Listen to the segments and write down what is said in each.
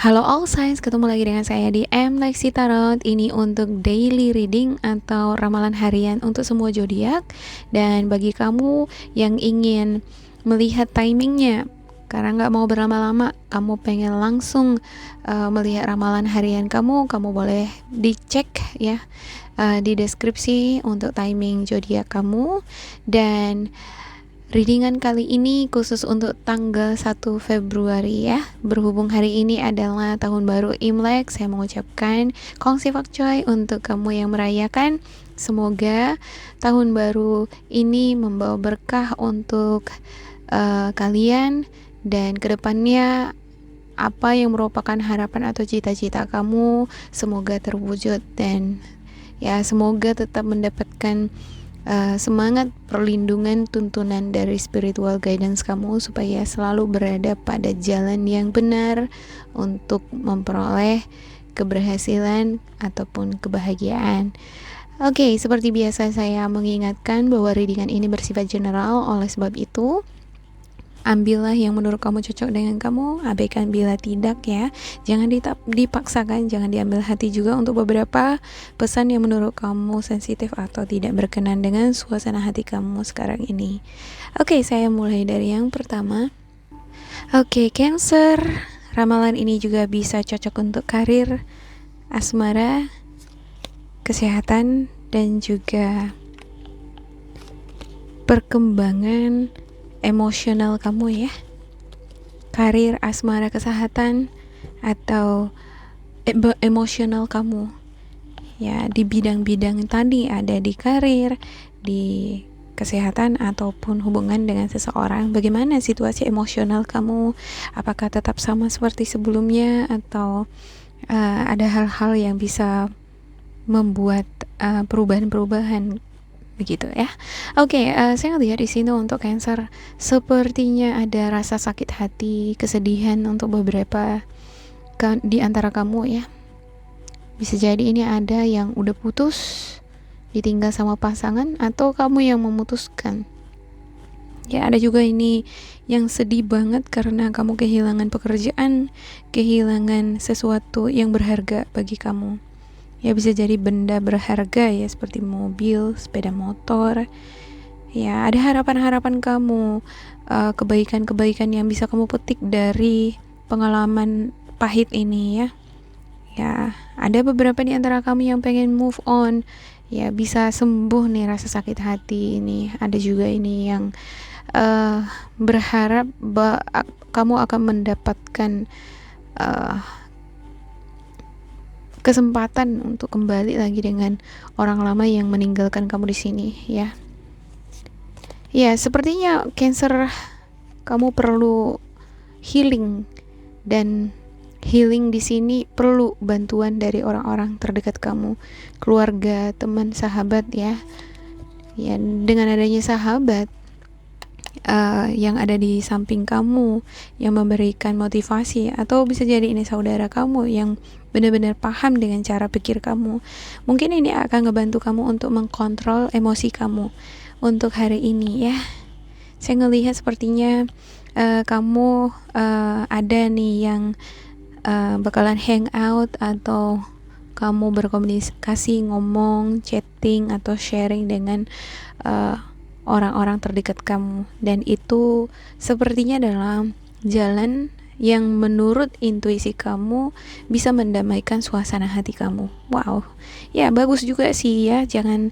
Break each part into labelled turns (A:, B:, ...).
A: Halo all signs, ketemu lagi dengan saya di M Lexi Tarot. Ini untuk daily reading atau ramalan harian untuk semua zodiak. Dan bagi kamu yang ingin melihat timingnya, karena nggak mau berlama-lama, kamu pengen langsung melihat ramalan harian kamu boleh dicek ya di deskripsi untuk timing zodiak kamu. Dan readingan kali ini khusus untuk tanggal 1 Februari ya. Berhubung hari ini adalah tahun baru Imlek, saya mengucapkan Kongsi Fak Choi untuk kamu yang merayakan. Semoga tahun baru ini membawa berkah untuk kalian, dan kedepannya apa yang merupakan harapan atau cita-cita kamu semoga terwujud, dan ya semoga tetap mendapatkan semangat, perlindungan, tuntunan dari spiritual guidance kamu supaya selalu berada pada jalan yang benar untuk memperoleh keberhasilan ataupun kebahagiaan. Oke, seperti biasa saya mengingatkan bahwa readingan ini bersifat general, oleh sebab itu ambillah yang menurut kamu cocok dengan kamu, abaikan bila tidak ya. Jangan dipaksakan, jangan diambil hati juga untuk beberapa pesan yang menurut kamu sensitif atau tidak berkenan dengan suasana hati kamu sekarang ini. Oke, saya mulai dari yang pertama. Oke, Cancer, ramalan ini juga bisa cocok untuk karir, asmara, kesehatan, dan juga perkembangan emosional kamu ya. Karir, asmara, kesehatan, atau emosional kamu ya, di bidang-bidang tadi, ada di karir, di kesehatan, ataupun hubungan dengan seseorang. Bagaimana situasi emosional kamu? Apakah tetap sama seperti sebelumnya, atau ada hal-hal yang bisa membuat perubahan-perubahan begitu ya. Oke, saya lihat di sini untuk Cancer sepertinya ada rasa sakit hati, kesedihan untuk beberapa di antara kamu ya. Bisa jadi ini ada yang udah putus, ditinggal sama pasangan, atau kamu yang memutuskan. Ya, ada juga ini yang sedih banget karena kamu kehilangan pekerjaan, kehilangan sesuatu yang berharga bagi kamu. Ya, bisa jadi benda berharga ya, seperti mobil, sepeda motor. Ya, ada harapan-harapan kamu, kebaikan-kebaikan yang bisa kamu petik dari pengalaman pahit ini ya. Ya, ada beberapa di antara kamu yang pengen move on. Ya, bisa sembuh nih rasa sakit hati ini. Ada juga ini yang berharap kamu akan mendapatkan kesempatan untuk kembali lagi dengan orang lama yang meninggalkan kamu di sini ya. Ya, sepertinya Cancer, kamu perlu healing, dan healing di sini perlu bantuan dari orang-orang terdekat kamu, keluarga, teman, sahabat ya. Ya, dengan adanya sahabat yang ada di samping kamu, yang memberikan motivasi, atau bisa jadi ini saudara kamu yang benar-benar paham dengan cara pikir kamu, mungkin ini akan ngebantu kamu untuk mengkontrol emosi kamu untuk hari ini ya. Saya ngelihat sepertinya kamu ada nih yang bakalan hangout, atau kamu berkomunikasi, ngomong, chatting, atau sharing dengan orang-orang terdekat kamu, dan itu sepertinya adalah jalan yang menurut intuisi kamu bisa mendamaikan suasana hati kamu. Wow, ya bagus juga sih ya. Jangan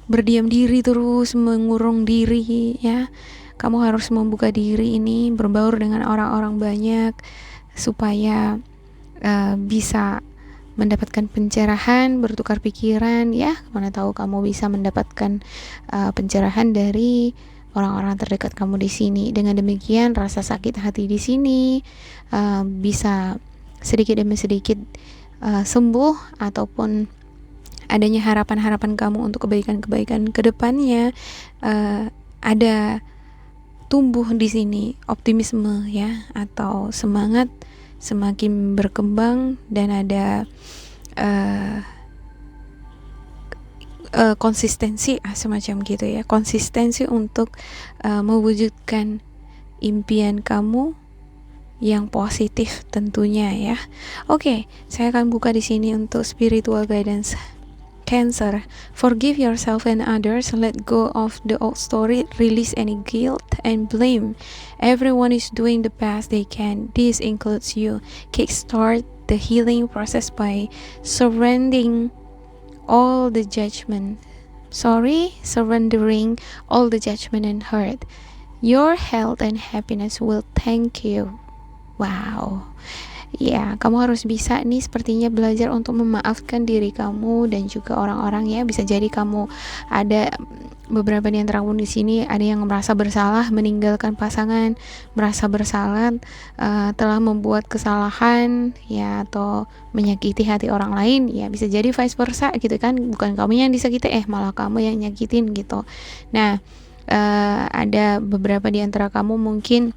A: berdiam diri terus, mengurung diri ya. Kamu harus membuka diri ini, berbaur dengan orang-orang banyak supaya bisa mendapatkan pencerahan, bertukar pikiran ya. Mana tahu kamu bisa mendapatkan pencerahan dari orang-orang terdekat kamu di sini. Dengan demikian rasa sakit hati di sini bisa sedikit demi sedikit sembuh, ataupun adanya harapan-harapan kamu untuk kebaikan-kebaikan ke depannya ada tumbuh di sini, optimisme ya, atau semangat semakin berkembang, dan ada konsistensi semacam gitu ya, konsistensi untuk mewujudkan impian kamu yang positif tentunya ya. Oke, saya akan buka di sini untuk spiritual guidance Cancer. Forgive yourself and others. Let go of the old story. Release any guilt and blame. Everyone is doing the best they can. This includes you. Kickstart the healing process by surrendering all the judgment. Surrendering all the judgment and hurt. Your health and happiness will thank you. Wow. Ya, kamu harus bisa nih sepertinya belajar untuk memaafkan diri kamu dan juga orang-orang ya. Bisa jadi kamu ada beberapa di antara kamu di sini ada yang merasa bersalah meninggalkan pasangan, merasa bersalah telah membuat kesalahan ya atau menyakiti hati orang lain ya. Bisa jadi vice versa gitu kan, bukan kamu yang disakiti malah kamu yang nyakitin gitu. Nah, ada beberapa di antara kamu mungkin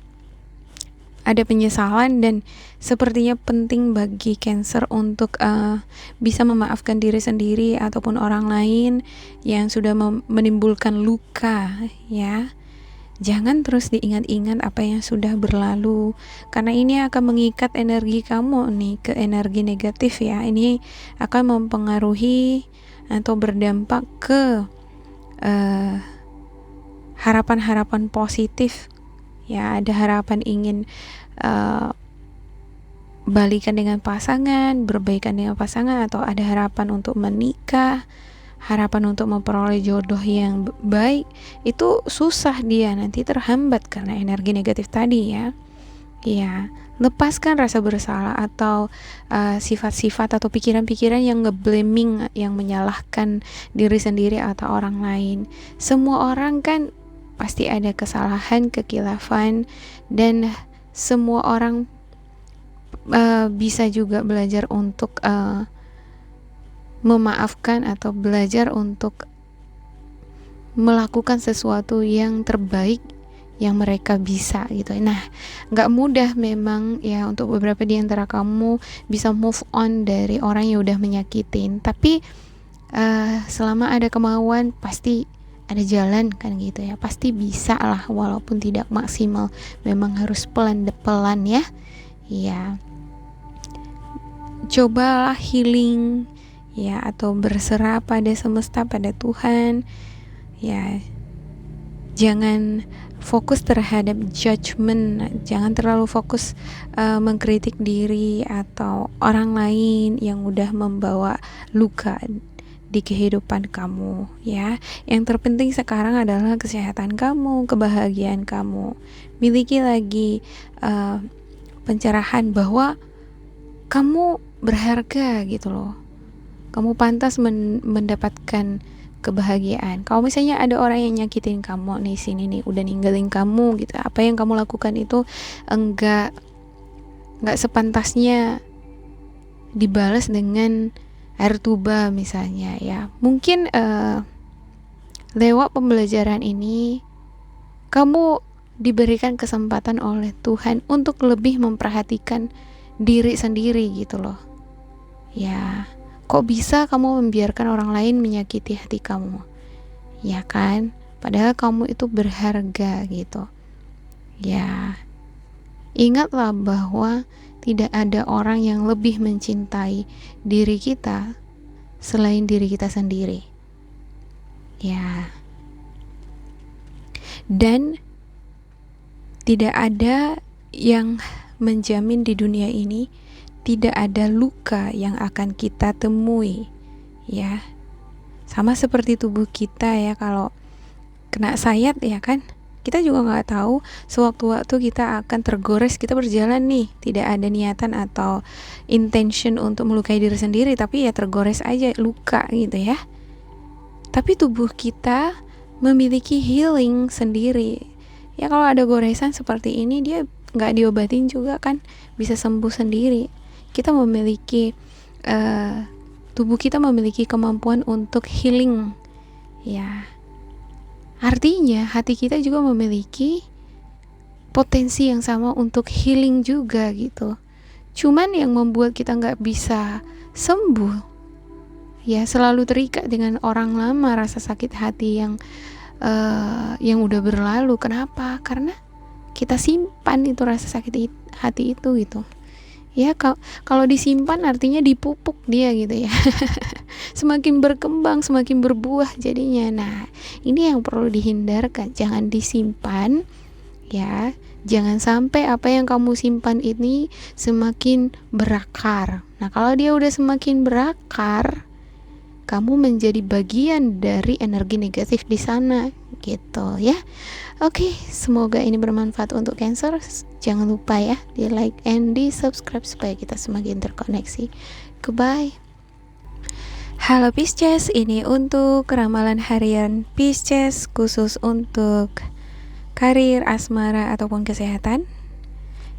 A: ada penyesalan dan sepertinya penting bagi Cancer untuk bisa memaafkan diri sendiri ataupun orang lain yang sudah menimbulkan luka ya. Jangan terus diingat-ingat apa yang sudah berlalu, karena ini akan mengikat energi kamu nih ke energi negatif ya. Ini akan mempengaruhi atau berdampak ke harapan-harapan positif ya. Ada harapan ingin balikan dengan pasangan, berbaikan dengan pasangan, atau ada harapan untuk menikah, harapan untuk memperoleh jodoh yang baik. Itu susah, dia nanti terhambat karena energi negatif tadi ya. Ya, lepaskan rasa bersalah atau sifat-sifat atau pikiran-pikiran yang nge-blaming, yang menyalahkan diri sendiri atau orang lain. Semua orang kan pasti ada kesalahan, kekilafan, dan semua orang bisa juga belajar untuk memaafkan atau belajar untuk melakukan sesuatu yang terbaik yang mereka bisa gitu. Nah, nggak mudah memang ya untuk beberapa di antara kamu bisa move on dari orang yang udah menyakitin, tapi selama ada kemauan pasti ada jalan kan gitu ya, pasti bisa lah walaupun tidak maksimal, memang harus pelan-pelan ya. Ya, cobalah healing ya, atau berserah pada semesta, pada Tuhan ya. Jangan fokus terhadap judgment, jangan terlalu fokus mengkritik diri atau orang lain yang udah membawa luka di kehidupan kamu ya. Yang terpenting sekarang adalah kesehatan kamu, kebahagiaan kamu. Miliki lagi pencerahan bahwa kamu berharga gitu loh. Kamu pantas mendapatkan kebahagiaan. Kalau misalnya ada orang yang nyakitin kamu nih, sini nih udah ninggalin kamu gitu, apa yang kamu lakukan itu enggak sepantasnya dibalas dengan air tuba misalnya ya. Mungkin lewat pembelajaran ini kamu diberikan kesempatan oleh Tuhan untuk lebih memperhatikan diri sendiri gitu loh ya. Kok bisa kamu membiarkan orang lain menyakiti hati kamu ya kan, padahal kamu itu berharga gitu ya. Ingatlah bahwa tidak ada orang yang lebih mencintai diri kita selain diri kita sendiri ya. Dan tidak ada yang menjamin di dunia ini tidak ada luka yang akan kita temui ya. Sama seperti tubuh kita ya, kalau kena sayat ya kan, kita juga nggak tahu sewaktu-waktu kita akan tergores. Kita berjalan nih, tidak ada niatan atau intention untuk melukai diri sendiri, tapi ya tergores aja, luka gitu ya. Tapi tubuh kita memiliki healing sendiri ya. Kalau ada goresan seperti ini, dia nggak diobatin juga kan, bisa sembuh sendiri. Kita memiliki tubuh kita memiliki kemampuan untuk healing ya. Artinya hati kita juga memiliki potensi yang sama untuk healing juga gitu. Cuman yang membuat kita nggak bisa sembuh ya, selalu terikat dengan orang lama, rasa sakit hati yang udah berlalu. Kenapa? Karena kita simpan itu rasa sakit hati itu gitu ya. Kalau disimpan artinya dipupuk dia gitu ya. Semakin berkembang, semakin berbuah jadinya. Nah, ini yang perlu dihindarkan, jangan disimpan ya. Jangan sampai apa yang kamu simpan ini semakin berakar. Nah, kalau dia udah semakin berakar, kamu menjadi bagian dari energi negatif di sana gitu ya. Oke, semoga ini bermanfaat untuk Cancer. Jangan lupa ya di like and di subscribe supaya kita semakin terkoneksi. Goodbye. Halo Pisces, ini untuk ramalan harian Pisces khusus untuk karir, asmara ataupun kesehatan.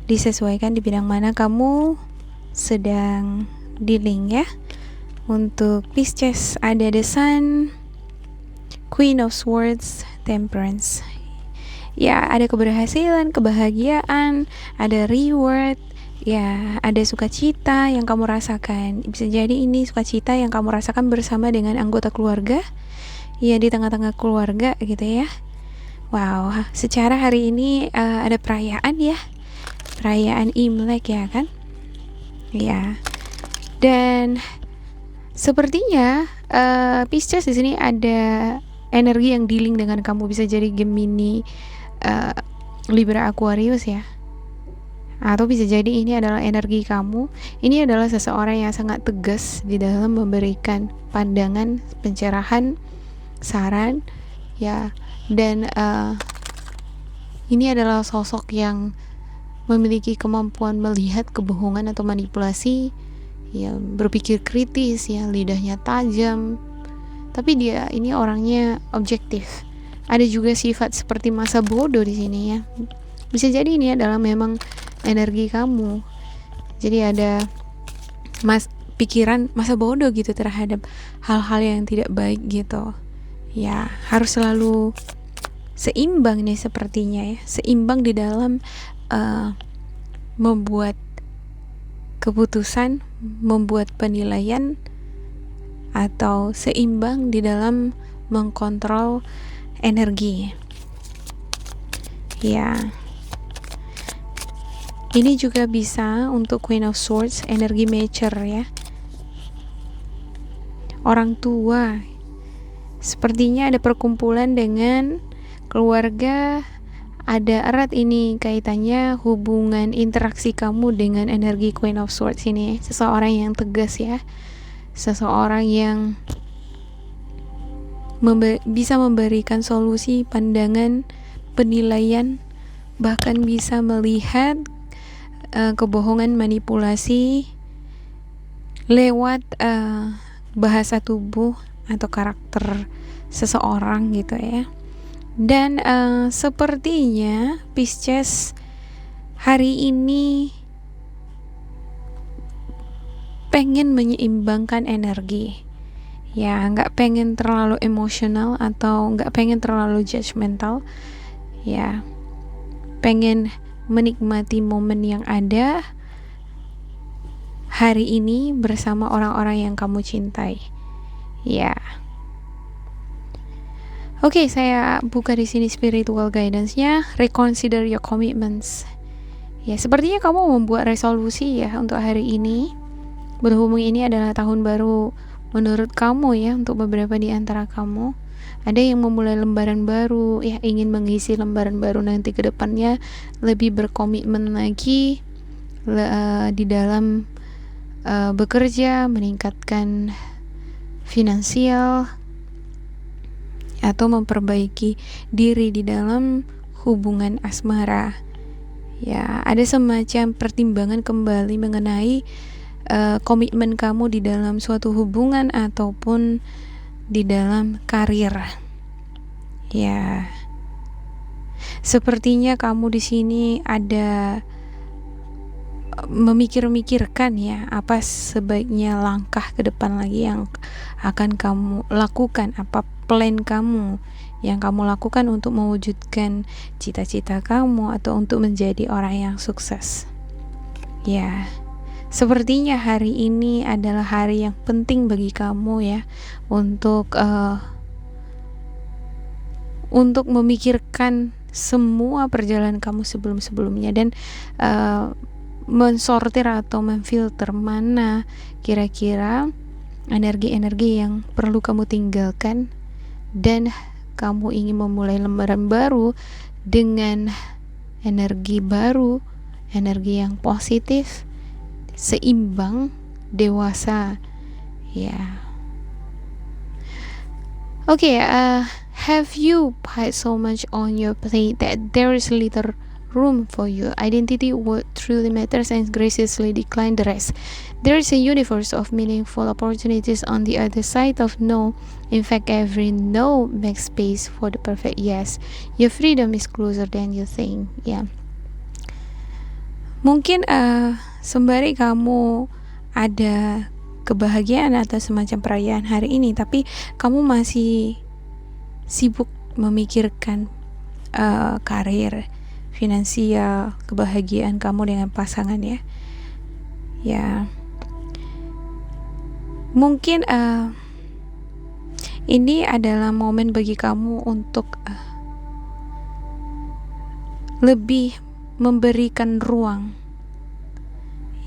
A: Disesuaikan di bidang mana kamu sedang dealing ya. Untuk Pisces ada The Sun, Queen of Swords, Temperance. Ya, ada keberhasilan, kebahagiaan, ada reward, ya, ada sukacita yang kamu rasakan. Bisa jadi ini sukacita yang kamu rasakan bersama dengan anggota keluarga, ya, di tengah-tengah keluarga gitu ya. Wow, secara hari ini ada perayaan ya, perayaan Imlek ya kan? Ya, dan sepertinya Pisces di sini ada energi yang dealing dengan kamu, bisa jadi Gemini, Libra, Aquarius ya. Atau bisa jadi ini adalah energi kamu. Ini adalah seseorang yang sangat tegas di dalam memberikan pandangan, pencerahan, saran ya. Dan ini adalah sosok yang memiliki kemampuan melihat kebohongan atau manipulasi ya, berpikir kritis ya, lidahnya tajam. Tapi dia ini orangnya objektif. Ada juga sifat seperti masa bodoh di sini ya. Bisa jadi ini adalah memang energi kamu. Jadi ada pikiran masa bodoh gitu terhadap hal-hal yang tidak baik gitu. Ya, harus selalu seimbang nih sepertinya ya. Seimbang di dalam membuat keputusan, membuat penilaian, atau seimbang di dalam mengkontrol energi ya. Ini juga bisa untuk Queen of Swords, energi mature ya, orang tua. Sepertinya ada perkumpulan dengan keluarga, ada erat ini kaitannya hubungan interaksi kamu dengan energi Queen of Swords ini. Seseorang yang tegas ya, seseorang yang bisa memberikan solusi, pandangan, penilaian, bahkan bisa melihat kebohongan, manipulasi lewat bahasa tubuh atau karakter seseorang gitu ya. Dan sepertinya Pisces hari ini pengen menyeimbangkan energi ya, nggak pengen terlalu emosional atau nggak pengen terlalu judgmental ya, pengen menikmati momen yang ada hari ini bersama orang-orang yang kamu cintai ya. Oke, saya buka di sini spiritual guidance-nya. Reconsider your commitments ya. Sepertinya kamu membuat resolusi ya untuk hari ini. Berhubung ini adalah tahun baru menurut kamu ya, untuk beberapa di antara kamu ada yang memulai lembaran baru ya, ingin mengisi lembaran baru nanti ke depannya, lebih berkomitmen lagi di dalam bekerja, meningkatkan finansial atau memperbaiki diri di dalam hubungan asmara ya. Ada semacam pertimbangan kembali mengenai komitmen kamu di dalam suatu hubungan ataupun di dalam karir ya. Sepertinya kamu di sini ada memikir-mikirkan ya, apa sebaiknya langkah ke depan lagi yang akan kamu lakukan, apa plan kamu yang kamu lakukan untuk mewujudkan cita-cita kamu atau untuk menjadi orang yang sukses ya. Sepertinya hari ini adalah hari yang penting bagi kamu ya, untuk memikirkan semua perjalanan kamu sebelum-sebelumnya dan mensortir atau memfilter mana kira-kira energi-energi yang perlu kamu tinggalkan dan kamu ingin memulai lembaran baru dengan energi baru, energi yang positif, seimbang, dewasa. Ya. Okay, have you piled so much on your plate that there is little room for your identity, what truly matters, and graciously decline the rest? There is a universe of meaningful opportunities on the other side of no. In fact, every no makes space for the perfect yes. Your freedom is closer than you think. Ya. Mungkin sembari kamu ada kebahagiaan atau semacam perayaan hari ini, tapi kamu masih sibuk memikirkan karir, finansial, kebahagiaan kamu dengan pasangan ya. Ya, mungkin ini adalah momen bagi kamu untuk lebih memberikan ruang,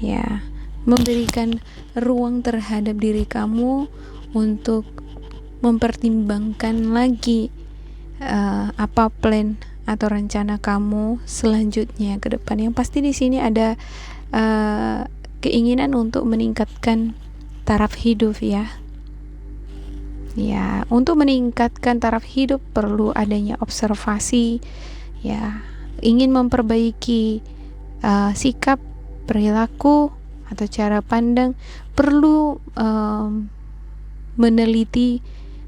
A: ya, memberikan ruang terhadap diri kamu untuk mempertimbangkan lagi apa plan atau rencana kamu selanjutnya ke depan. Yang pasti di sini ada keinginan untuk meningkatkan taraf hidup ya. Ya, untuk meningkatkan taraf hidup perlu adanya observasi ya, ingin memperbaiki sikap, perilaku atau cara pandang, perlu meneliti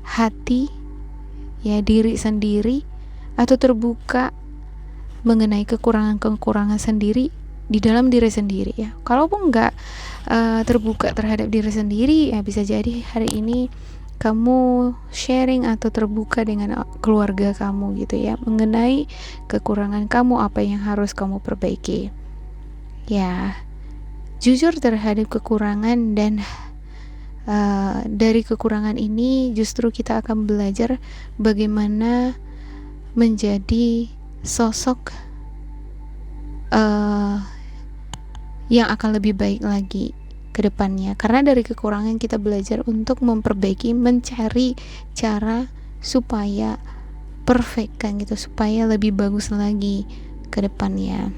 A: hati ya, diri sendiri, atau terbuka mengenai kekurangan-kekurangan sendiri di dalam diri sendiri ya. Kalaupun nggak terbuka terhadap diri sendiri ya, bisa jadi hari ini kamu sharing atau terbuka dengan keluarga kamu gitu ya, mengenai kekurangan kamu, apa yang harus kamu perbaiki ya. Jujur terhadap kekurangan, dan dari kekurangan ini justru kita akan belajar bagaimana menjadi sosok yang akan lebih baik lagi ke depannya. Karena dari kekurangan kita belajar untuk memperbaiki, mencari cara supaya perfect kan gitu, supaya lebih bagus lagi ke depannya.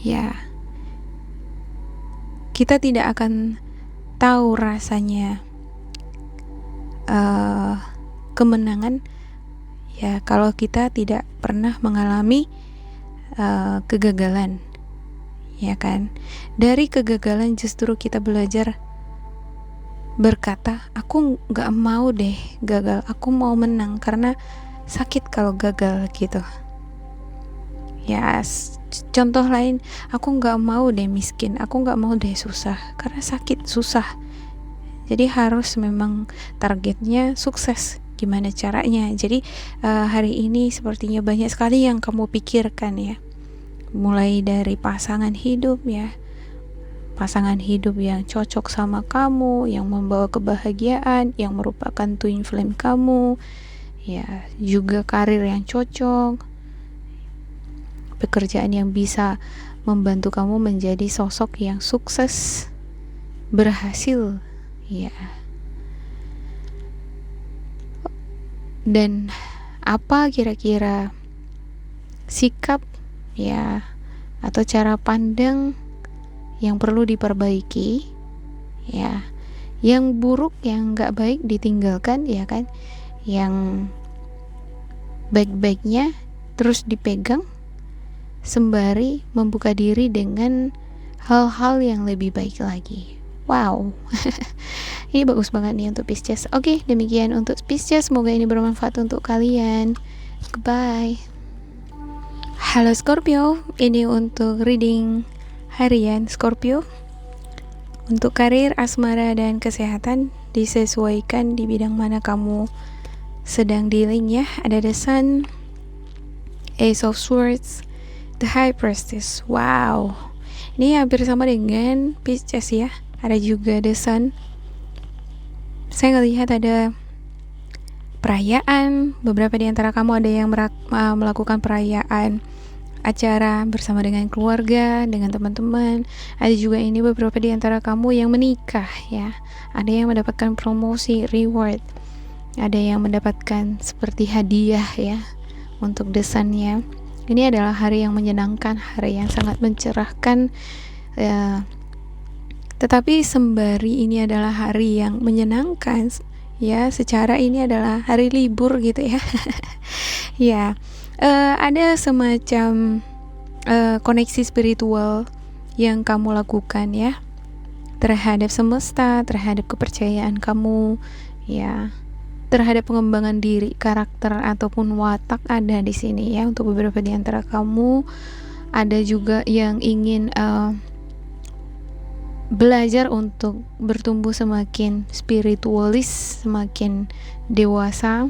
A: Ya. Kita tidak akan tahu rasanya kemenangan ya kalau kita tidak pernah mengalami kegagalan, ya kan. Dari kegagalan justru kita belajar berkata, aku gak mau deh gagal, aku mau menang, karena sakit kalau gagal gitu ya. Contoh lain, aku gak mau deh miskin, aku gak mau deh susah, karena sakit, susah. Jadi harus memang targetnya sukses, gimana caranya. Jadi hari ini sepertinya banyak sekali yang kamu pikirkan ya, mulai dari pasangan hidup ya, pasangan hidup yang cocok sama kamu, yang membawa kebahagiaan, yang merupakan twin flame kamu ya, juga karir yang cocok, pekerjaan yang bisa membantu kamu menjadi sosok yang sukses, berhasil ya. Dan apa kira-kira sikap ya atau cara pandang yang perlu diperbaiki ya, yang buruk, yang gak baik ditinggalkan ya kan, yang baik-baiknya terus dipegang sembari membuka diri dengan hal-hal yang lebih baik lagi. Wow. Ini bagus banget nih untuk Pisces. Oke, demikian untuk Pisces, semoga ini bermanfaat untuk kalian. Goodbye. Halo Scorpio, ini untuk reading harian Scorpio. Untuk karir, asmara, dan kesehatan disesuaikan di bidang mana kamu sedang dealing ya. Ada the Sun, Ace of Swords, The High Priestess. Wow, ini hampir sama dengan Pisces ya. Ada juga The Sun. Saya ngelihat ada perayaan. Beberapa di antara kamu ada yang melakukan perayaan acara bersama dengan keluarga, dengan teman-teman. Ada juga ini beberapa di antara kamu yang menikah ya. Ada yang mendapatkan promosi, reward. Ada yang mendapatkan seperti hadiah ya untuk desainnya. Ini adalah hari yang menyenangkan, hari yang sangat mencerahkan ya. Tetapi sembari ini adalah hari yang menyenangkan ya, secara ini adalah hari libur gitu ya. Ya, ada semacam koneksi spiritual yang kamu lakukan ya, terhadap semesta, terhadap kepercayaan kamu ya, terhadap pengembangan diri, karakter ataupun watak ada di sini ya. Untuk beberapa di antara kamu ada juga yang ingin belajar untuk bertumbuh semakin spiritualis, semakin dewasa,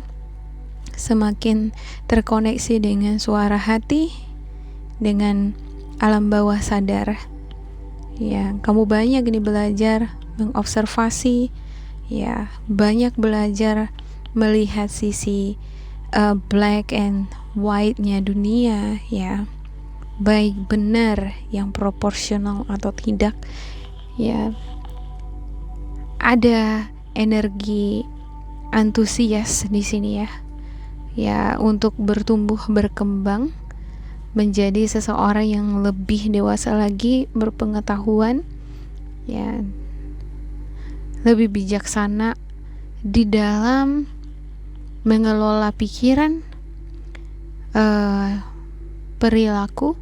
A: semakin terkoneksi dengan suara hati, dengan alam bawah sadar. Ya, kamu banyak ini belajar mengobservasi, ya, banyak belajar melihat sisi black and white-nya dunia, ya, baik benar, yang proporsional atau tidak. Ya, ada energi antusias di sini ya. Ya, untuk bertumbuh berkembang menjadi seseorang yang lebih dewasa lagi, berpengetahuan ya, lebih bijaksana di dalam mengelola pikiran, perilaku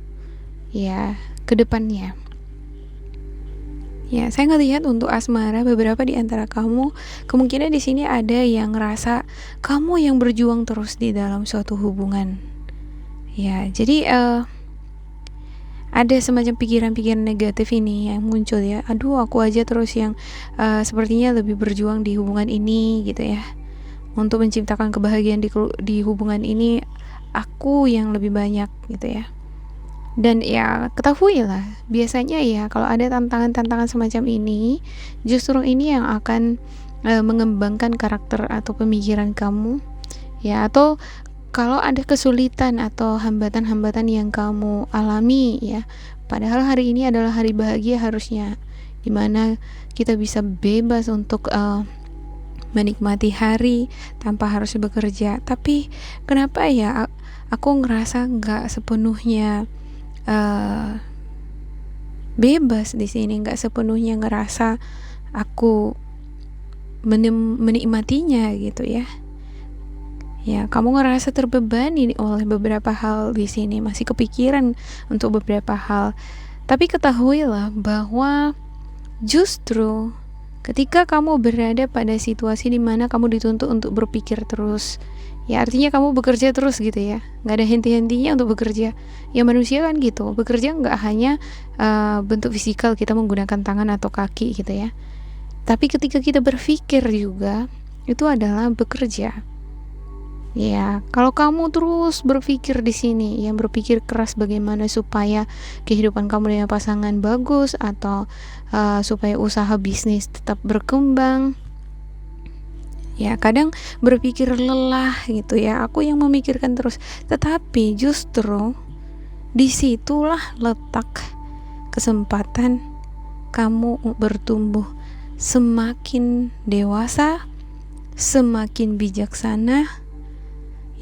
A: ya ke depannya. Ya, saya ngelihat untuk asmara beberapa di antara kamu kemungkinan di sini ada yang ngerasa kamu yang berjuang terus di dalam suatu hubungan. Ya, jadi ada semacam pikiran-pikiran negatif ini yang muncul ya. Aduh, aku aja terus yang sepertinya lebih berjuang di hubungan ini gitu ya. Untuk menciptakan kebahagiaan di hubungan ini, aku yang lebih banyak gitu ya. Dan ya ketahuilah, biasanya ya kalau ada tantangan-tantangan semacam ini, justru ini yang akan mengembangkan karakter atau pemikiran kamu ya. Atau kalau ada kesulitan atau hambatan-hambatan yang kamu alami ya, padahal hari ini adalah hari bahagia harusnya, dimana kita bisa bebas untuk menikmati hari tanpa harus bekerja. Tapi kenapa ya aku ngerasa nggak sepenuhnya bebas di sini, nggak sepenuhnya ngerasa aku menikmatinya gitu ya. Ya, kamu ngerasa terbebani oleh beberapa hal di sini, masih kepikiran untuk beberapa hal. Tapi ketahuilah bahwa justru ketika kamu berada pada situasi di mana kamu dituntut untuk berpikir terus, ya artinya kamu bekerja terus gitu ya, nggak ada henti-hentinya untuk bekerja. Ya manusia kan gitu, bekerja nggak hanya bentuk fisikal kita menggunakan tangan atau kaki gitu ya, tapi ketika kita berpikir juga itu adalah bekerja. Ya, kalau kamu terus berpikir di sini, yang berpikir keras bagaimana supaya kehidupan kamu dengan pasangan bagus atau supaya usaha bisnis tetap berkembang, ya kadang berpikir lelah gitu ya, aku yang memikirkan terus. Tetapi justru disitulah letak kesempatan kamu bertumbuh semakin dewasa, semakin bijaksana,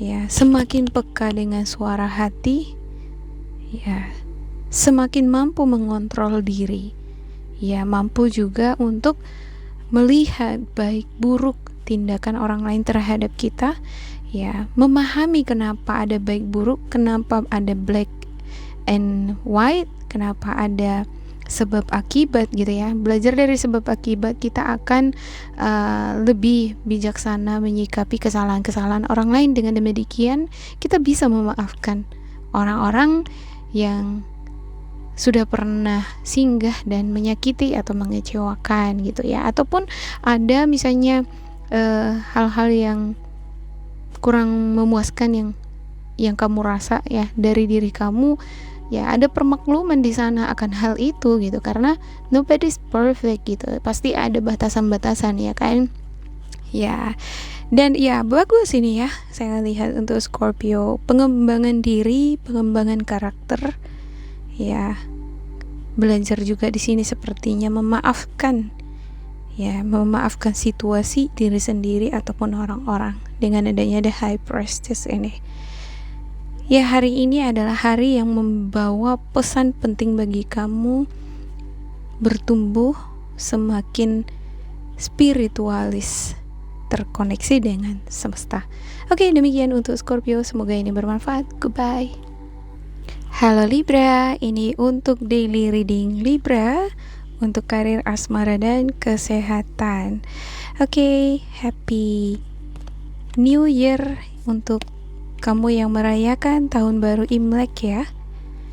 A: ya, semakin peka dengan suara hati, ya, semakin mampu mengontrol diri, ya, mampu juga untuk melihat baik buruk tindakan orang lain terhadap kita, ya, memahami kenapa ada baik buruk, kenapa ada black and white, kenapa ada sebab akibat gitu ya. Belajar dari sebab akibat, kita akan lebih bijaksana menyikapi kesalahan-kesalahan orang lain. Dengan demikian kita bisa memaafkan orang-orang yang sudah pernah singgah dan menyakiti atau mengecewakan gitu ya. Ataupun ada misalnya hal-hal yang kurang memuaskan yang kamu rasa ya dari diri kamu, ya ada permakluman di sana akan hal itu gitu, karena nobody's perfect gitu, pasti ada batasan-batasan ya kan. Ya, Dan ya bagus ini ya, saya lihat untuk Scorpio, pengembangan diri, pengembangan karakter, ya belajar juga di sini sepertinya memaafkan, ya memaafkan situasi diri sendiri ataupun orang-orang dengan adanya the high priestess ini. Ya hari ini adalah hari yang membawa pesan penting bagi kamu bertumbuh semakin spiritualis, terkoneksi dengan semesta. Oke, demikian untuk Scorpio, semoga ini bermanfaat. Goodbye. Halo Libra, ini untuk daily reading Libra untuk karir, asmara, dan kesehatan. Oke, happy New Year untuk kamu yang merayakan tahun baru Imlek ya.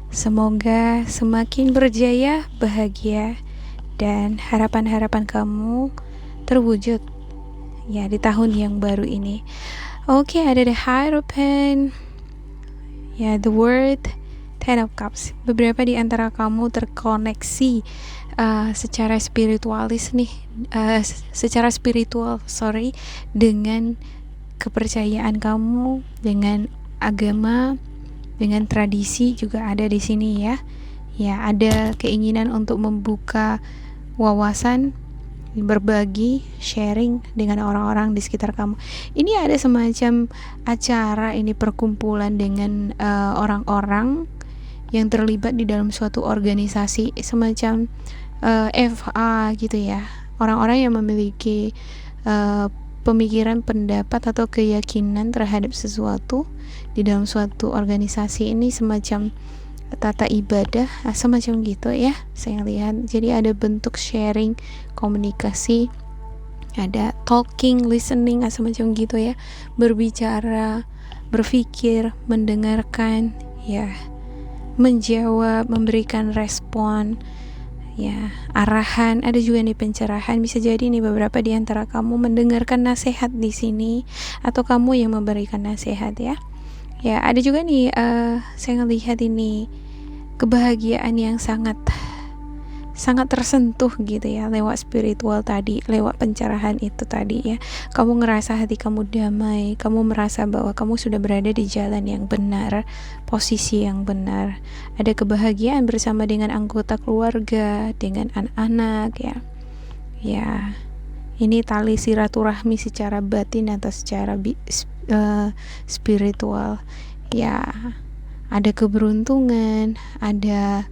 A: Semoga semakin berjaya, bahagia, dan harapan-harapan kamu terwujud ya di tahun yang baru ini. Oke, ada the Hierophant, ya the word Ten of Cups. Beberapa di antara kamu terkoneksi secara spiritualis nih, secara spiritual dengan kepercayaan kamu, dengan agama, dengan tradisi juga ada di sini ya. Ya, ada keinginan untuk membuka wawasan, berbagi, sharing dengan orang-orang di sekitar kamu. Ini ada semacam acara, ini perkumpulan dengan orang-orang yang terlibat di dalam suatu organisasi semacam FA gitu ya. Orang-orang yang memiliki pemikiran, pendapat atau keyakinan terhadap sesuatu di dalam suatu organisasi, ini semacam tata ibadah, semacam gitu ya saya lihat. Jadi ada bentuk sharing, komunikasi, ada talking, listening, semacam gitu ya, berbicara, berpikir, mendengarkan, ya menjawab, memberikan respon, ya arahan. Ada juga nih pencerahan. Bisa jadi nih beberapa di antara kamu mendengarkan nasihat di sini atau kamu yang memberikan nasihat ya. Ya ada juga nih saya ngelihat ini kebahagiaan yang sangat tersentuh gitu ya lewat spiritual tadi, lewat pencerahan itu tadi ya. Kamu ngerasa hati kamu damai, kamu merasa bahwa kamu sudah berada di jalan yang benar, posisi yang benar. Ada kebahagiaan bersama dengan anggota keluarga, dengan anak-anak ya. Ya, ini tali silaturahmi secara batin atau secara spiritual. Ya, ada keberuntungan, ada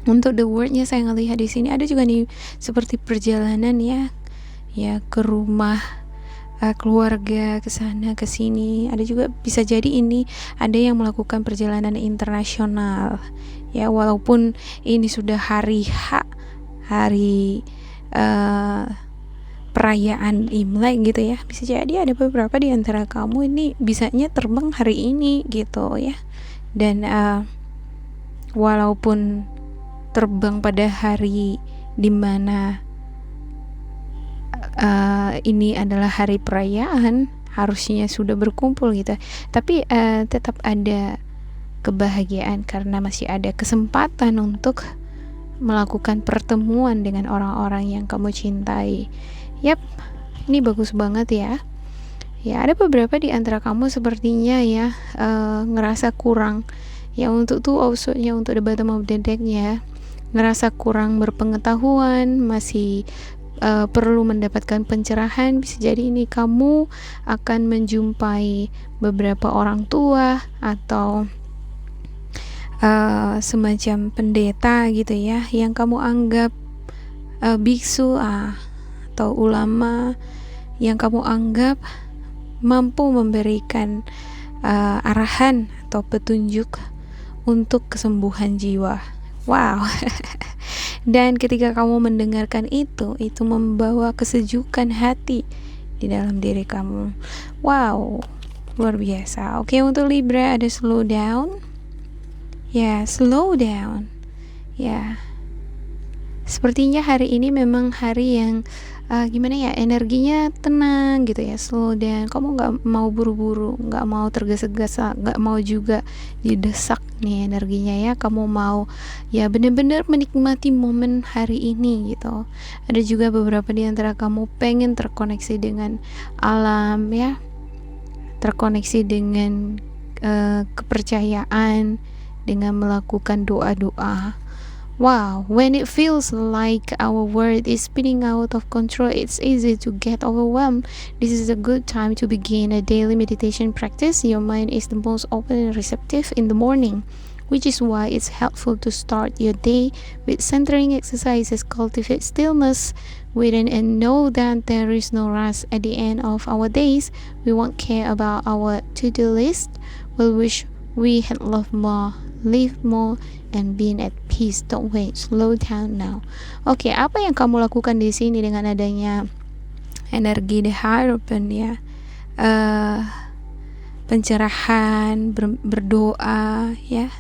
A: untuk the wordnya saya ngelihat di sini ada juga nih seperti perjalanan ya ke rumah keluarga, ke sana ke sini. Ada juga bisa jadi ini ada yang melakukan perjalanan internasional ya, walaupun ini sudah hari perayaan Imlek gitu ya. Bisa jadi ada beberapa di antara kamu ini bisanya terbang hari ini gitu ya. Dan walaupun terbang pada hari dimana ini adalah hari perayaan, harusnya sudah berkumpul gitu, tapi tetap ada kebahagiaan karena masih ada kesempatan untuk melakukan pertemuan dengan orang-orang yang kamu cintai. Yap, ini bagus banget ya. Ya ada beberapa di antara kamu sepertinya ya ngerasa kurang ya, untuk tuh maksudnya untuk the bottom of the deck ya, ngerasa kurang berpengetahuan, masih perlu mendapatkan pencerahan. Bisa jadi ini kamu akan menjumpai beberapa orang tua atau semacam pendeta gitu ya, yang kamu anggap biksu atau ulama yang kamu anggap mampu memberikan arahan atau petunjuk untuk kesembuhan jiwa. Wow. Dan ketika kamu mendengarkan itu membawa kesejukan hati di dalam diri kamu. Wow, luar biasa. Oke, untuk Libra ada slow down. Ya, slow down. Ya, Sepertinya hari ini memang hari yang gimana ya, energinya tenang gitu ya, slow down. Kamu nggak mau buru-buru, nggak mau tergesa-gesa, nggak mau juga didesak nih energinya ya. Kamu mau ya bener-bener menikmati momen hari ini gitu. Ada juga beberapa di antara kamu pengen terkoneksi dengan alam ya, terkoneksi dengan kepercayaan, dengan melakukan doa-doa. Wow, when it feels like our world is spinning out of control, it's easy to get overwhelmed. This is a good time to begin a daily meditation practice. Your mind is the most open and receptive in the morning, which is why it's helpful to start your day with centering exercises. Cultivate stillness within and know that there is no rush at the end of our days. We won't care about our to-do list. We'll wish we had loved more, lived more, and been at peace. Don't wait, slow down now. Oke, apa yang kamu lakukan di sini dengan adanya energi the hierophant ya? Pencerahan, berdoa ya,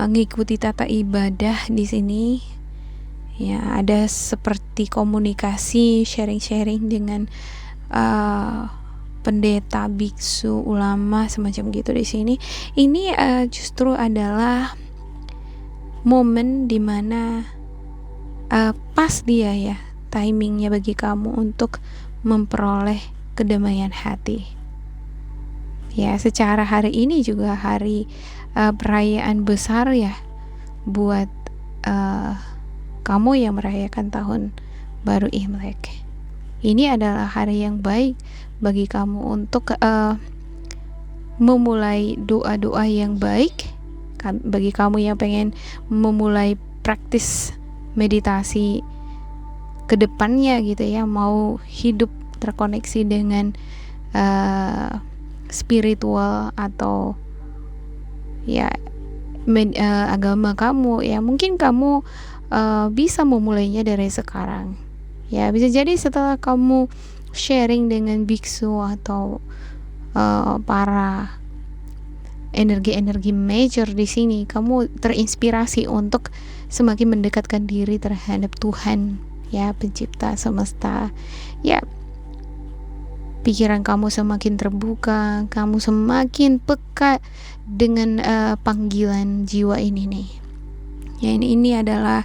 A: ngikuti tata ibadah di sini. Ya, ada seperti komunikasi, sharing-sharing dengan pendeta, biksu, ulama semacam gitu di sini. Ini justru adalah momen dimana pas dia ya, timingnya bagi kamu untuk memperoleh kedamaian hati. Ya, secara hari ini juga hari perayaan besar ya buat kamu yang merayakan tahun baru Imlek. Ini adalah hari yang baik bagi kamu untuk memulai doa-doa yang baik. Bagi kamu yang pengen memulai praktis meditasi ke depannya gitu ya, mau hidup terkoneksi dengan spiritual atau ya agama kamu ya, mungkin kamu bisa memulainya dari sekarang ya. Bisa jadi setelah kamu sharing dengan biksu atau para energi-energi major di sini, kamu terinspirasi untuk semakin mendekatkan diri terhadap Tuhan ya, pencipta semesta ya. Pikiran kamu semakin terbuka, kamu semakin peka dengan panggilan jiwa ini nih ya. Ini adalah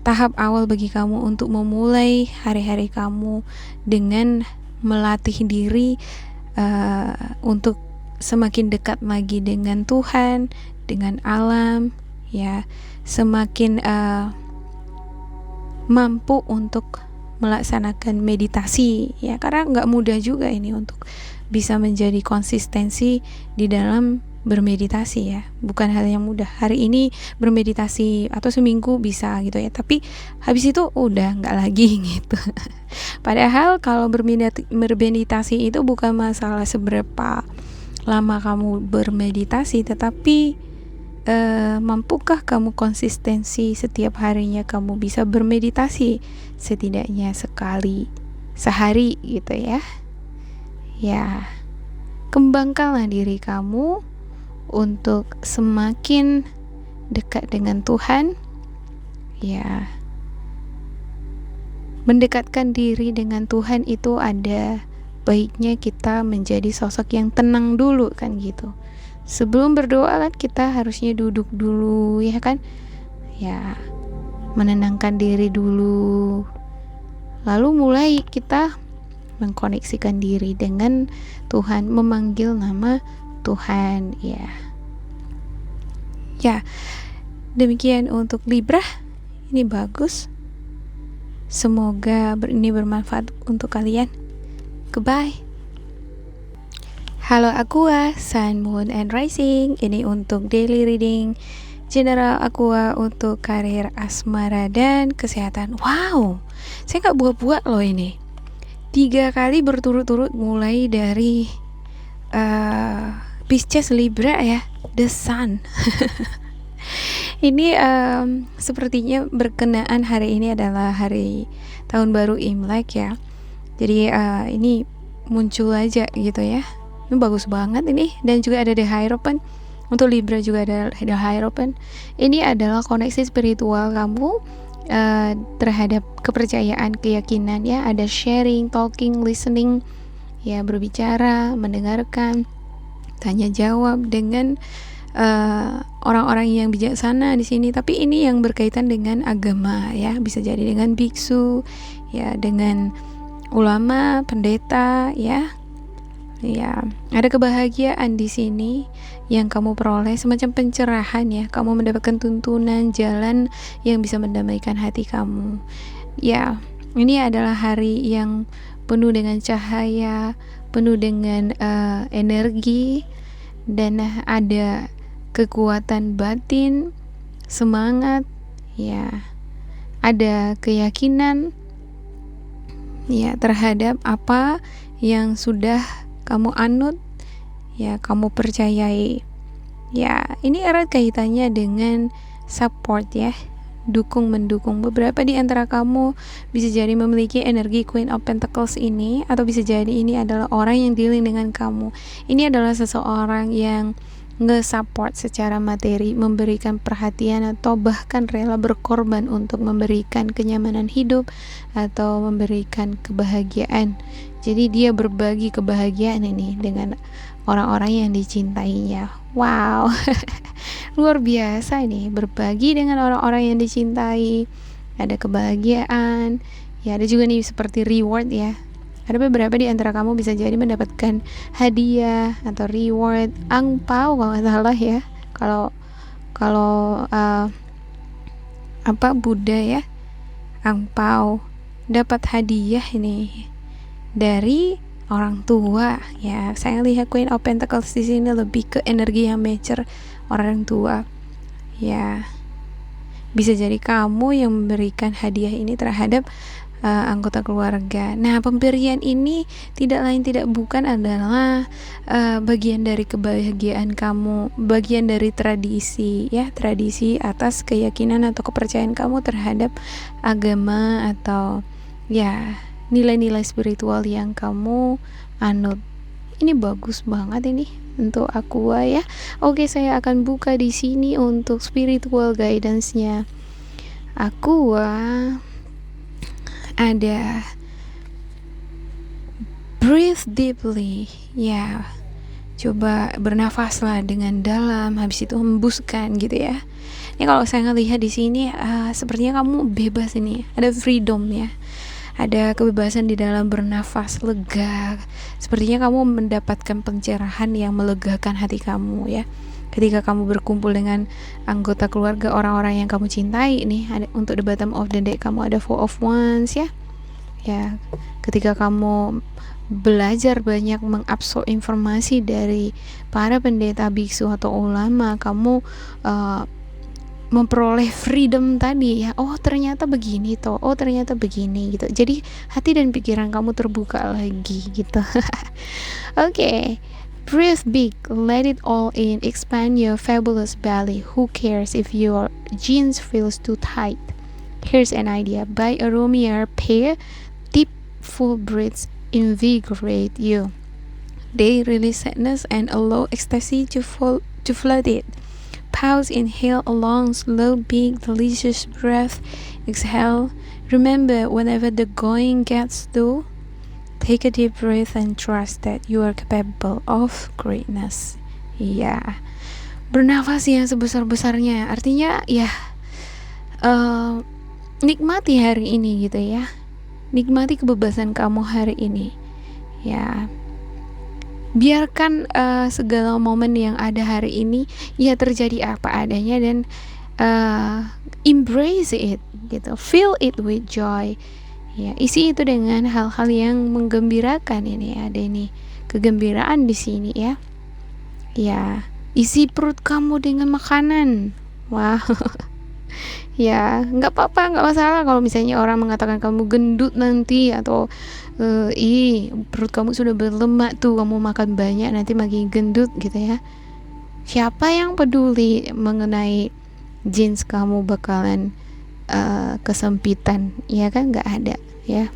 A: tahap awal bagi kamu untuk memulai hari-hari kamu dengan melatih diri untuk semakin dekat lagi dengan Tuhan, dengan alam ya, semakin mampu untuk melaksanakan meditasi ya, karena nggak mudah juga ini untuk bisa menjadi konsistensi di dalam bermeditasi ya, bukan hal yang mudah. Hari ini bermeditasi atau seminggu bisa gitu ya, tapi habis itu udah nggak lagi gitu. Padahal kalau bermeditasi itu bukan masalah seberapa lama kamu bermeditasi, tetapi mampukah kamu konsistensi setiap harinya kamu bisa bermeditasi setidaknya sekali sehari gitu ya. Ya, kembangkanlah diri kamu untuk semakin dekat dengan Tuhan ya. Mendekatkan diri dengan Tuhan itu ada baiknya kita menjadi sosok yang tenang dulu kan gitu. Sebelum berdoa kan kita harusnya duduk dulu ya kan ya, menenangkan diri dulu, lalu mulai kita mengkoneksikan diri dengan Tuhan, memanggil nama Tuhan ya. Ya, demikian untuk Libra. Ini bagus, semoga ini bermanfaat untuk kalian. Goodbye. Halo Aqua, Sun, Moon, and Rising. Ini untuk daily reading general Aqua untuk karir, asmara, dan kesehatan. Wow, saya gak buat-buat loh ini. 3 kali berturut-turut mulai dari Pisces, Libra ya, The Sun. Ini sepertinya berkenaan hari ini adalah hari tahun baru Imlek ya. Jadi ini muncul aja gitu ya. Ini bagus banget ini, dan juga ada The Hierophant. Untuk Libra juga ada The Hierophant. Ini adalah koneksi spiritual kamu terhadap kepercayaan, keyakinan ya, ada sharing, talking, listening, ya berbicara, mendengarkan, tanya jawab dengan orang-orang yang bijaksana di sini. Tapi ini yang berkaitan dengan agama ya, bisa jadi dengan biksu ya, dengan ulama, pendeta ya. Ya, ada kebahagiaan di sini yang kamu peroleh, semacam pencerahan ya. Kamu mendapatkan tuntunan jalan yang bisa mendamaikan hati kamu. Ya, ini adalah hari yang penuh dengan cahaya, penuh dengan energi, dan ada kekuatan batin, semangat, ya. Ada keyakinan ya terhadap apa yang sudah kamu anut, ya kamu percayai. Ya, ini erat kaitannya dengan support ya, mendukung. Beberapa di antara kamu bisa jadi memiliki energi Queen of Pentacles ini, atau bisa jadi ini adalah orang yang dealing dengan kamu. Ini adalah seseorang yang nge-support secara materi, memberikan perhatian, atau bahkan rela berkorban untuk memberikan kenyamanan hidup atau memberikan kebahagiaan. Jadi dia berbagi kebahagiaan ini dengan orang-orang yang dicintainya. Wow. Luar biasa ini, berbagi dengan orang-orang yang dicintai, ada kebahagiaan ya. Ada juga nih seperti reward ya, ada beberapa di antara kamu bisa jadi mendapatkan hadiah atau reward, angpau kalau nggak salah ya, kalau Buddha ya, angpau, dapat hadiah ini dari orang tua ya. Saya lihat Queen of Pentacles di sini lebih ke energi yang mature, orang tua ya. Bisa jadi kamu yang memberikan hadiah ini terhadap anggota keluarga. Nah, pemberian ini tidak lain tidak bukan adalah bagian dari kebahagiaan kamu, bagian dari tradisi ya, tradisi atas keyakinan atau kepercayaan kamu terhadap agama atau ya nilai-nilai spiritual yang kamu anut. Ini bagus banget ini untuk Aqua ya. Oke, saya akan buka di sini untuk spiritual guidance-nya Aqua. Ada breathe deeply ya, coba bernafaslah dengan dalam, habis itu hembuskan gitu ya. Ini kalau saya ngelihat di sini sepertinya kamu bebas ini, ada freedom ya, ada kebebasan di dalam bernafas lega. Sepertinya kamu mendapatkan pencerahan yang melegakan hati kamu ya, ketika kamu berkumpul dengan anggota keluarga, orang-orang yang kamu cintai. Nih ada, untuk the bottom of the deck kamu ada Four of Wands ya. Ya, ketika kamu belajar banyak mengabsorb informasi dari para pendeta, biksu atau ulama, kamu memperoleh freedom tadi ya. Oh ternyata begini toh, oh ternyata begini gitu. Jadi hati dan pikiran kamu terbuka lagi gitu. Oke. Breathe big, let it all in, expand your fabulous belly. Who cares if your jeans feels too tight? Here's an idea, buy a roomier pair. Deep full breaths invigorate you. They release sadness and allow ecstasy to flood it. Pause, inhale a long, slow, big, delicious breath. Exhale. Remember, whenever the going gets dull, take a deep breath and trust that you are capable of greatness. Ya, bernafas yang sebesar-besarnya. Artinya ya, nikmati hari ini gitu ya. Nikmati kebebasan kamu hari ini. Ya, biarkan segala momen yang ada hari ini ya terjadi apa adanya, dan embrace it gitu. Feel it with joy. Ya, isi itu dengan hal-hal yang menggembirakan. Ini ada ini kegembiraan di sini ya. Ya, isi perut kamu dengan makanan. Wah. Ya, nggak apa-apa, nggak masalah kalau misalnya orang mengatakan kamu gendut nanti, atau perut kamu sudah berlemak tuh, kamu makan banyak nanti makin gendut gitu ya. Siapa yang peduli mengenai jeans kamu bakalan kesempitan, ya kan? Nggak ada ya.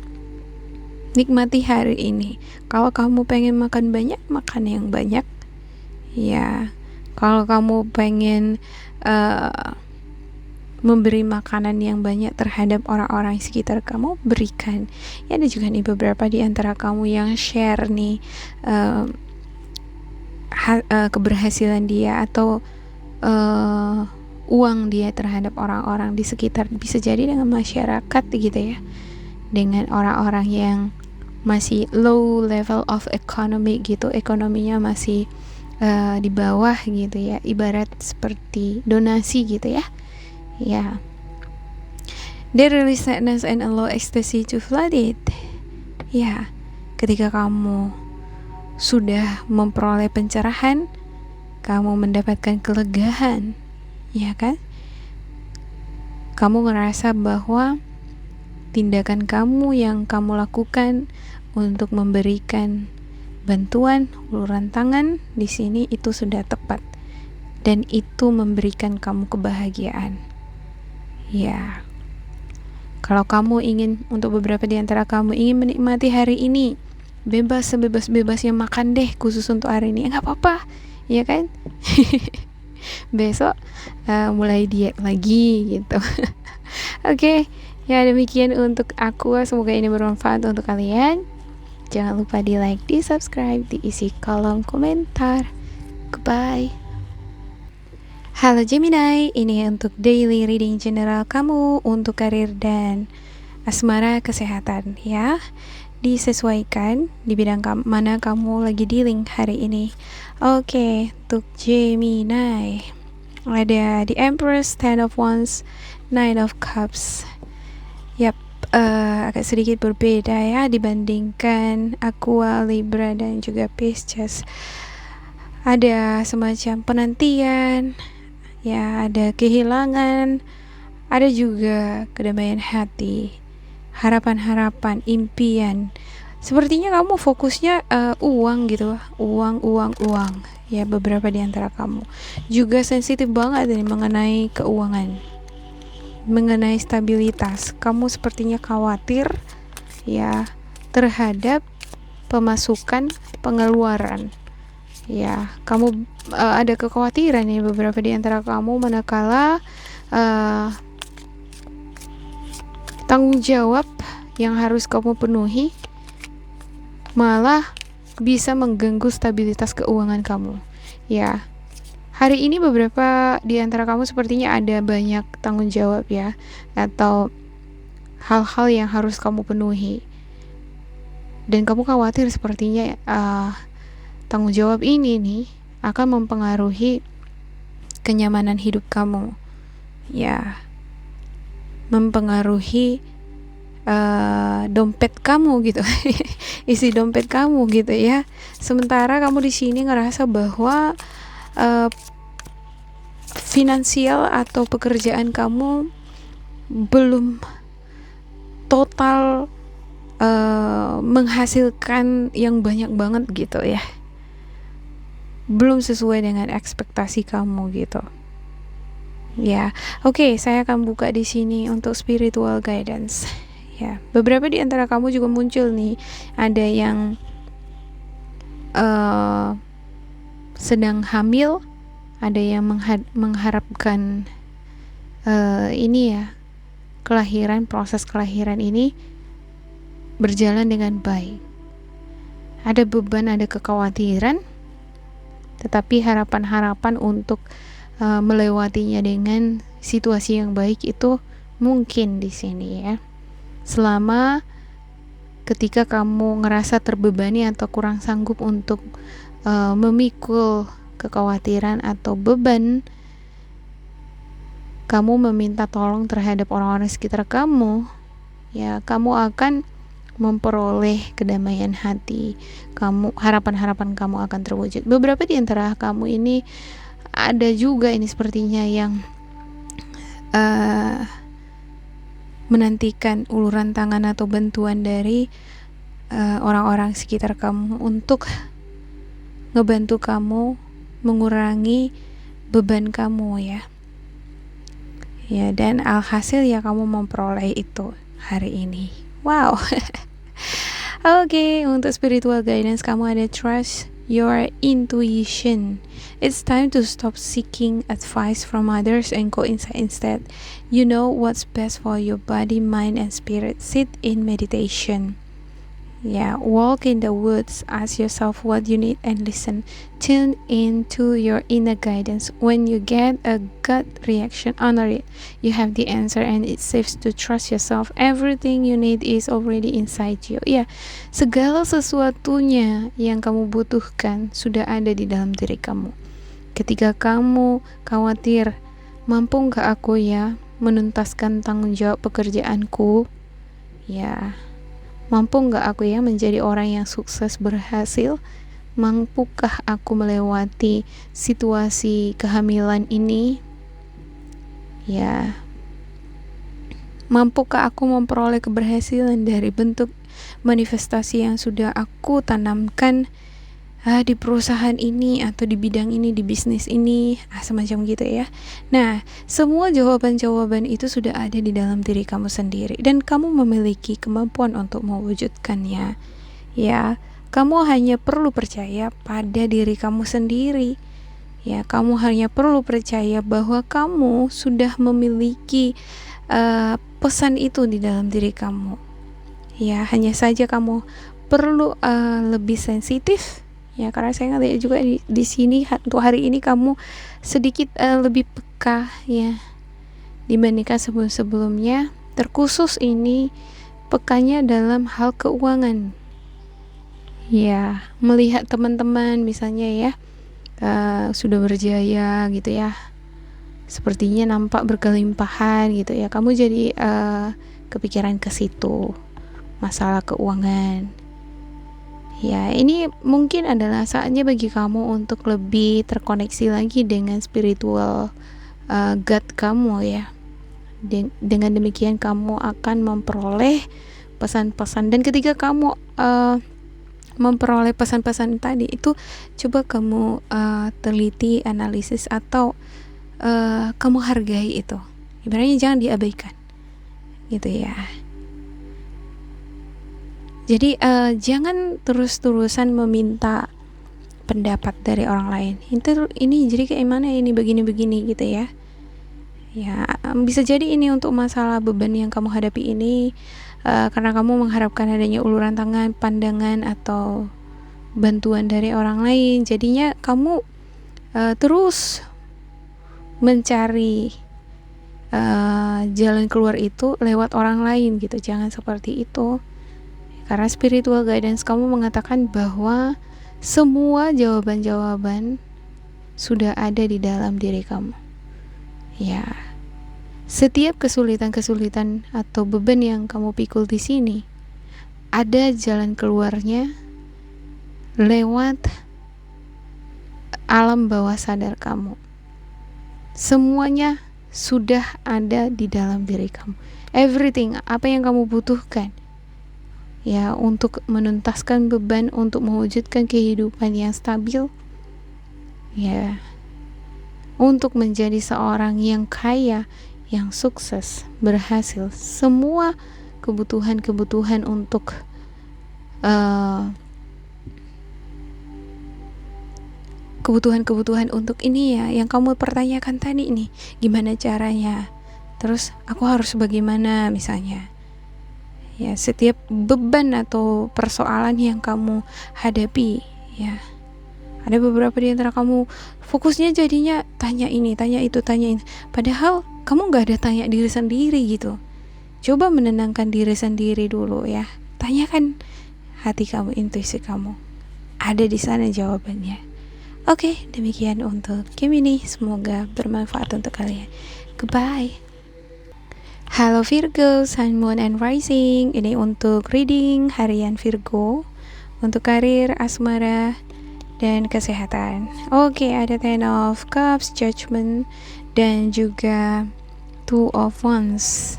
A: Nikmati hari ini. Kalau kamu pengen makan banyak, makan yang banyak ya. Kalau kamu pengen memberi makanan yang banyak terhadap orang-orang sekitar kamu, berikan. Ya, ada juga nih beberapa di antara kamu yang share nih keberhasilan dia atau uang dia terhadap orang-orang di sekitar, bisa jadi dengan masyarakat gitu ya, dengan orang-orang yang masih low level of economy gitu, ekonominya masih di bawah gitu ya, ibarat seperti donasi gitu ya. Ya, they release sadness and allow ecstasy to flood it. Ya, ketika kamu sudah memperoleh pencerahan, kamu mendapatkan kelegaan, ya kan? Kamu ngerasa bahwa tindakan kamu yang kamu lakukan untuk memberikan bantuan, uluran tangan di sini itu sudah tepat, dan itu memberikan kamu kebahagiaan. Ya, kalau kamu ingin, untuk beberapa di antara kamu ingin menikmati hari ini bebas, sebebas-bebasnya makan deh khusus untuk hari ini, nggak apa-apa, ya kan? Besok mulai diet lagi gitu. Oke, ya demikian untuk aku, semoga ini bermanfaat untuk kalian. Jangan lupa di like, di subscribe, diisi kolom komentar. Goodbye. Halo Gemini, ini untuk daily reading general kamu untuk karir dan asmara kesehatan ya. Disesuaikan di bidang mana kamu lagi dealing hari ini. Oke, untuk Gemini ada the Empress, Ten of Wands, Nine of Cups. Yap, agak sedikit berbeda ya dibandingkan Aqua, Libra dan juga Pisces. Ada semacam penantian, ya, ada kehilangan, ada juga kedamaian hati, harapan-harapan, impian. Sepertinya kamu fokusnya uang gitu, uang. Ya, beberapa di antara kamu juga sensitif banget nih mengenai keuangan, mengenai stabilitas. Kamu sepertinya khawatir ya terhadap pemasukan, pengeluaran. Ya, kamu ada kekhawatiran nih beberapa di antara kamu manakala tanggung jawab yang harus kamu penuhi malah bisa mengganggu stabilitas keuangan kamu. Ya, hari ini beberapa di antara kamu sepertinya ada banyak tanggung jawab ya, atau hal-hal yang harus kamu penuhi, dan kamu khawatir sepertinya tanggung jawab ini nih akan mempengaruhi kenyamanan hidup kamu, ya, mempengaruhi dompet kamu gitu, isi dompet kamu gitu ya. Sementara kamu di sini ngerasa bahwa finansial atau pekerjaan kamu belum total menghasilkan yang banyak banget gitu ya, belum sesuai dengan ekspektasi kamu gitu. Ya, oke, saya akan buka di sini untuk spiritual guidance. Ya, beberapa di antara kamu juga muncul nih, ada yang sedang hamil, ada yang mengharapkan ini ya, kelahiran, proses kelahiran ini berjalan dengan baik. Ada beban, ada kekhawatiran, tetapi harapan-harapan untuk melewatinya dengan situasi yang baik itu mungkin di sini ya. Selama ketika kamu ngerasa terbebani atau kurang sanggup untuk memikul kekhawatiran atau beban, kamu meminta tolong terhadap orang-orang sekitar kamu, ya, kamu akan memperoleh kedamaian hati. Harapan-harapan kamu akan terwujud. Beberapa di antara kamu ini ada juga ini sepertinya yang menantikan uluran tangan atau bantuan dari orang-orang sekitar kamu untuk ngebantu kamu mengurangi beban kamu ya. Ya, dan alhasil ya kamu memperoleh itu hari ini. Wow. Oke, untuk spiritual guidance kamu ada trust your intuition. It's time to stop seeking advice from others and go inside instead. You know what's best for your body, mind, and spirit. Sit in meditation. Walk in the woods, ask yourself what you need and listen. Tune into your inner guidance. When you get a gut reaction, honor it. You have the answer and it's safe to trust yourself. Everything you need is already inside you. Segala sesuatunya yang kamu butuhkan sudah ada di dalam diri kamu. Ketika kamu khawatir, mampu gak aku menuntaskan tanggung jawab pekerjaanku? Mampu nggak aku menjadi orang yang sukses berhasil? Mampukah aku melewati situasi kehamilan ini? Mampukah aku memperoleh keberhasilan dari bentuk manifestasi yang sudah aku tanamkan di perusahaan ini atau di bidang ini, di bisnis ini, semacam gitu ya. Nah, semua jawaban-jawaban itu sudah ada di dalam diri kamu sendiri dan kamu memiliki kemampuan untuk mewujudkannya. Kamu hanya perlu percaya pada diri kamu sendiri. Kamu hanya perlu percaya bahwa kamu sudah memiliki pesan itu di dalam diri kamu. Hanya saja kamu perlu lebih sensitif. Karena saya ngeliat juga di sini untuk hari ini kamu sedikit lebih peka dibandingkan sebelum-sebelumnya. Terkhusus ini pekanya dalam hal keuangan. Melihat teman-teman misalnya sudah berjaya gitu sepertinya nampak berkelimpahan gitu kamu jadi kepikiran ke situ, masalah keuangan. Ini mungkin adalah saatnya bagi kamu untuk lebih terkoneksi lagi dengan spiritual God kamu Dengan demikian kamu akan memperoleh pesan-pesan, dan ketika kamu memperoleh pesan-pesan tadi itu, coba kamu teliti, analisis, atau kamu hargai itu. Ibaratnya jangan diabaikan gitu Jadi jangan terus-terusan meminta pendapat dari orang lain. Ini jadi kayak mana ini begini-begini gitu bisa jadi ini untuk masalah beban yang kamu hadapi ini karena kamu mengharapkan adanya uluran tangan, pandangan, atau bantuan dari orang lain. Jadinya kamu terus mencari jalan keluar itu lewat orang lain gitu. Jangan seperti itu. Karena spiritual guidance kamu mengatakan bahwa semua jawaban-jawaban sudah ada di dalam diri kamu. Setiap kesulitan-kesulitan atau beban yang kamu pikul di sini, ada jalan keluarnya lewat alam bawah sadar kamu. Semuanya sudah ada di dalam diri kamu. Everything, apa yang kamu butuhkan untuk menuntaskan beban, untuk mewujudkan kehidupan yang stabil, untuk menjadi seorang yang kaya, yang sukses, berhasil. Semua kebutuhan-kebutuhan untuk kebutuhan-kebutuhan untuk ini yang kamu pertanyakan tadi nih, gimana caranya, terus aku harus bagaimana misalnya. Setiap beban atau persoalan yang kamu hadapi, ada beberapa di antara kamu fokusnya jadinya tanya ini, tanya itu, tanya ini, padahal kamu gak ada tanya diri sendiri gitu. Coba menenangkan diri sendiri dulu tanyakan hati kamu, intuisi kamu, ada di sana jawabannya. Oke, demikian untuk game ini, semoga bermanfaat untuk kalian. Goodbye. Halo Virgo, Sun, Moon, and Rising. Ini untuk reading harian Virgo, untuk karir, asmara, dan kesehatan. Oke, ada Ten of Cups, Judgment, dan juga Two of Wands.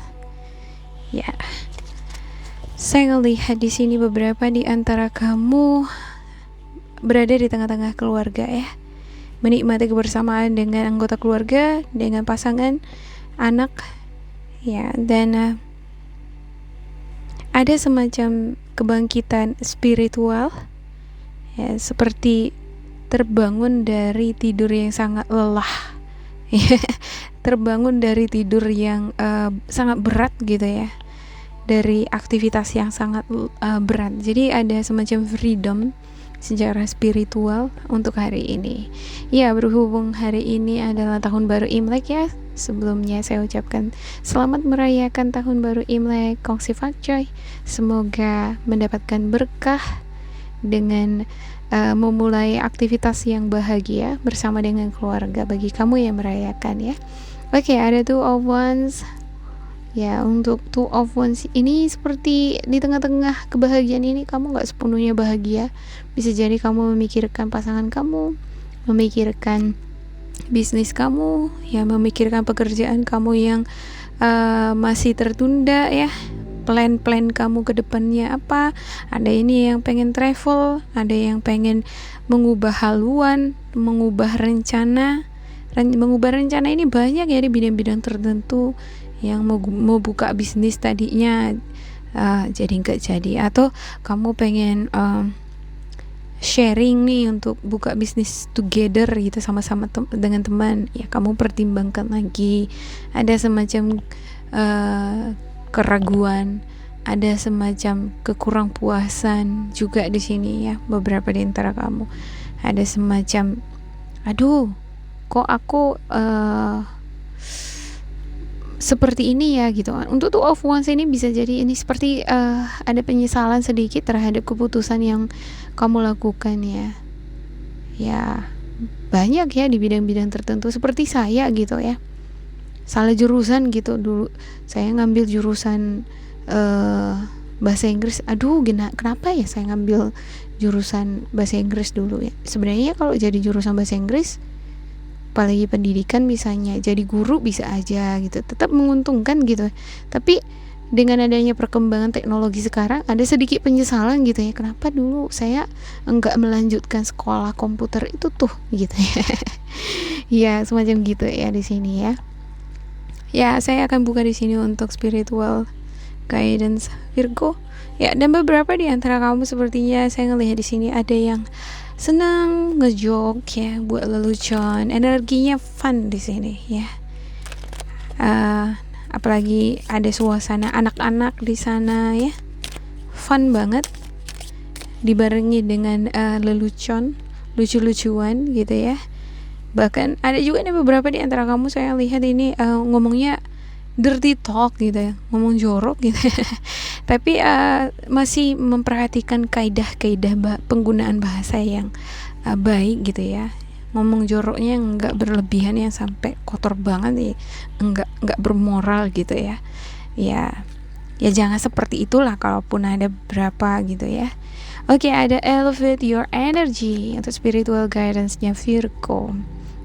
A: Saya ngelihat di sini beberapa di antara kamu berada di tengah-tengah keluarga menikmati kebersamaan dengan anggota keluarga, dengan pasangan, anak. Dan ada semacam kebangkitan spiritual seperti terbangun dari tidur yang sangat lelah. Terbangun dari tidur yang sangat berat gitu ya, dari aktivitas yang sangat berat. Jadi ada semacam freedom secara spiritual untuk hari ini. Ya, berhubung hari ini adalah tahun baru Imlek ya, sebelumnya saya ucapkan selamat merayakan tahun baru Imlek Kongsi Fakcoy. Semoga mendapatkan berkah dengan memulai aktivitas yang bahagia bersama dengan keluarga bagi kamu yang merayakan ya. Oke, ada two of wands. Ya, untuk two of wands ini seperti di tengah-tengah kebahagiaan ini kamu gak sepenuhnya bahagia. Bisa jadi kamu memikirkan pasangan kamu, memikirkan bisnis kamu, ya, memikirkan pekerjaan kamu yang masih tertunda ya. Plan-plan kamu ke depannya apa. Ada ini yang pengen travel, ada yang pengen mengubah haluan, mengubah rencana. Mengubah rencana ini banyak ya di bidang-bidang tertentu. Yang mau buka bisnis tadinya jadi nggak jadi, atau kamu pengen sharing nih untuk buka bisnis together gitu sama-sama dengan teman, ya kamu pertimbangkan lagi. Ada semacam keraguan, ada semacam kekurang puasan juga di sini ya. Beberapa di antara kamu ada semacam kok aku seperti ini ya gitu. Untuk two of wands ini bisa jadi ini seperti ada penyesalan sedikit terhadap keputusan yang kamu lakukan ya. Ya, banyak ya di bidang-bidang tertentu seperti saya gitu ya. Salah jurusan gitu dulu. Saya ngambil jurusan bahasa Inggris. Kenapa ya saya ngambil jurusan bahasa Inggris dulu ya? Sebenarnya kalau jadi jurusan bahasa Inggris, apalagi pendidikan misalnya jadi guru bisa aja gitu, tetap menguntungkan gitu. Tapi dengan adanya perkembangan teknologi sekarang ada sedikit penyesalan gitu ya, kenapa dulu saya enggak melanjutkan sekolah komputer itu tuh gitu ya. Ya semacam gitu ya di sini ya. Ya, saya akan buka di sini untuk spiritual guidance Virgo. Ya, dan beberapa di antara kamu sepertinya saya ngelihat di sini ada yang senang ngejok ya, buat lelucon, energinya fun di sini ya. Apalagi ada suasana anak-anak di sana ya, fun banget, dibarengi dengan lelucon, lucu-lucuan gitu ya. Bahkan ada juga nih beberapa di antara kamu saya lihat ini ngomongnya dirty talk gitu ya, ngomong jorok gitu. Tapi masih memperhatikan kaidah-kaidah penggunaan bahasa yang baik gitu ya. Ngomong joroknya nggak berlebihan yang sampai kotor banget ya, nggak bermoral gitu ya. Ya jangan seperti itulah kalaupun ada berapa gitu ya. Oke, ada elevate your energy untuk spiritual guidance-nya Virgo.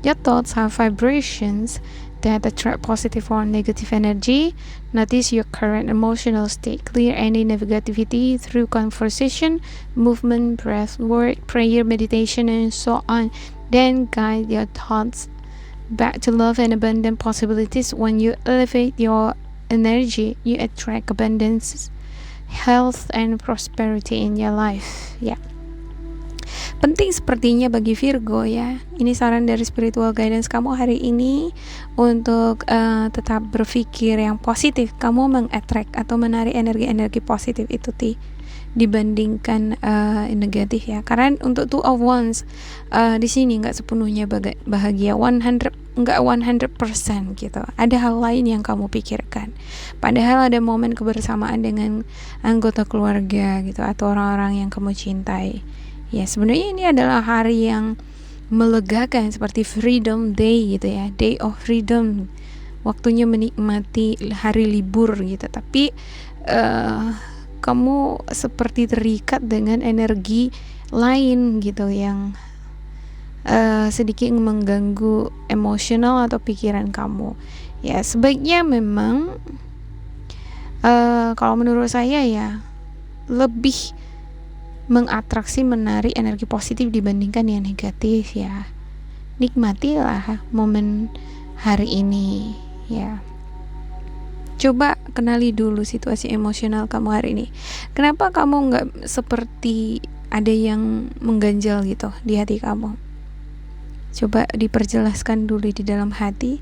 A: Your thoughts have vibrations that attract positive or negative energy. Notice your current emotional state. Clear any negativity through conversation, movement, breath work, prayer, meditation, and so on. Then guide your thoughts back to love and abundant possibilities. When you elevate your energy, you attract abundance, health, and prosperity in your life. Ya. Penting sepertinya bagi Virgo ya. Ini saran dari spiritual guidance kamu hari ini untuk tetap berpikir yang positif. Kamu mengattract atau menarik energi-energi positif itu dibandingkan negatif ya. Karena untuk two of wands di sini nggak sepenuhnya bahagia 100% gitu. Ada hal lain yang kamu pikirkan. Padahal ada momen kebersamaan dengan anggota keluarga gitu atau orang-orang yang kamu cintai. Ya, sebenarnya ini adalah hari yang melegakan seperti Freedom Day gitu ya, Day of Freedom. Waktunya menikmati hari libur gitu. Tapi kamu seperti terikat dengan energi lain gitu yang sedikit mengganggu emosional atau pikiran kamu. Ya, sebaiknya memang kalau menurut saya ya lebih mengatraksi, menarik energi positif dibandingkan yang negatif ya. Nikmatilah momen hari ini ya. Coba kenali dulu situasi emosional kamu hari ini. Kenapa kamu nggak seperti ada yang mengganjal gitu di hati kamu? coba diperjelaskan dulu di dalam hati,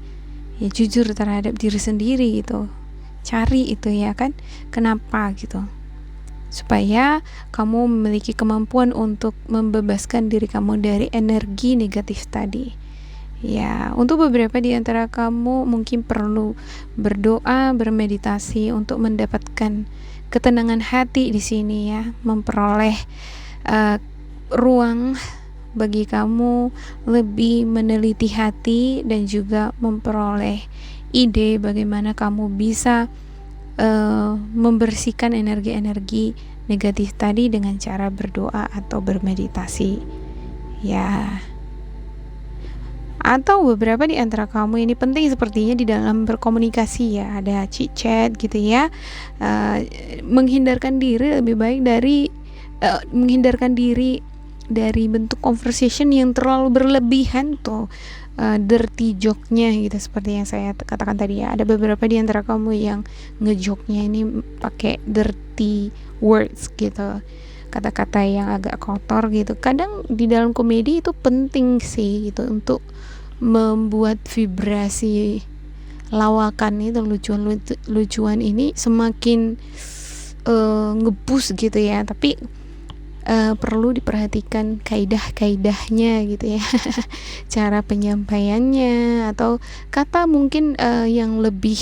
A: ya jujur terhadap diri sendiri gitu, cari itu ya kan, kenapa gitu, supaya kamu memiliki kemampuan untuk membebaskan diri kamu dari energi negatif tadi. Ya, untuk beberapa di antara kamu mungkin perlu berdoa, bermeditasi untuk mendapatkan ketenangan hati di sini ya, memperoleh ruang bagi kamu lebih meneliti hati dan juga memperoleh ide bagaimana kamu bisa membersihkan energi-energi negatif tadi dengan cara berdoa atau bermeditasi ya. Atau beberapa di antara kamu ini penting sepertinya di dalam berkomunikasi ya, ada chit chat gitu ya, menghindarkan diri lebih baik dari menghindarkan diri dari bentuk conversation yang terlalu berlebihan tuh, dirty joke-nya gitu, seperti yang saya katakan tadi ya. Ada beberapa di antara kamu yang ngejoknya ini pakai dirty words gitu, kata-kata yang agak kotor gitu. Kadang di dalam komedi itu penting sih gitu, untuk membuat vibrasi lawakan itu, lucuan ini semakin ngebus gitu ya. Tapi perlu diperhatikan kaidah-kaidahnya gitu ya cara penyampaiannya, atau kata mungkin yang lebih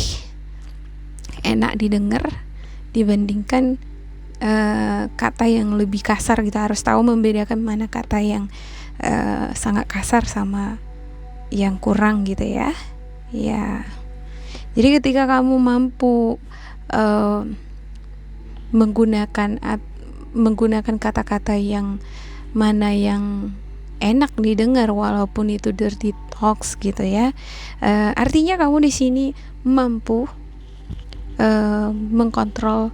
A: enak didengar dibandingkan kata yang lebih kasar. Kita harus tahu membedakan mana kata yang sangat kasar sama yang kurang gitu ya. Ya, jadi ketika kamu mampu menggunakan kata-kata yang mana yang enak didengar walaupun itu dirty talks gitu ya, artinya kamu di sini mampu mengkontrol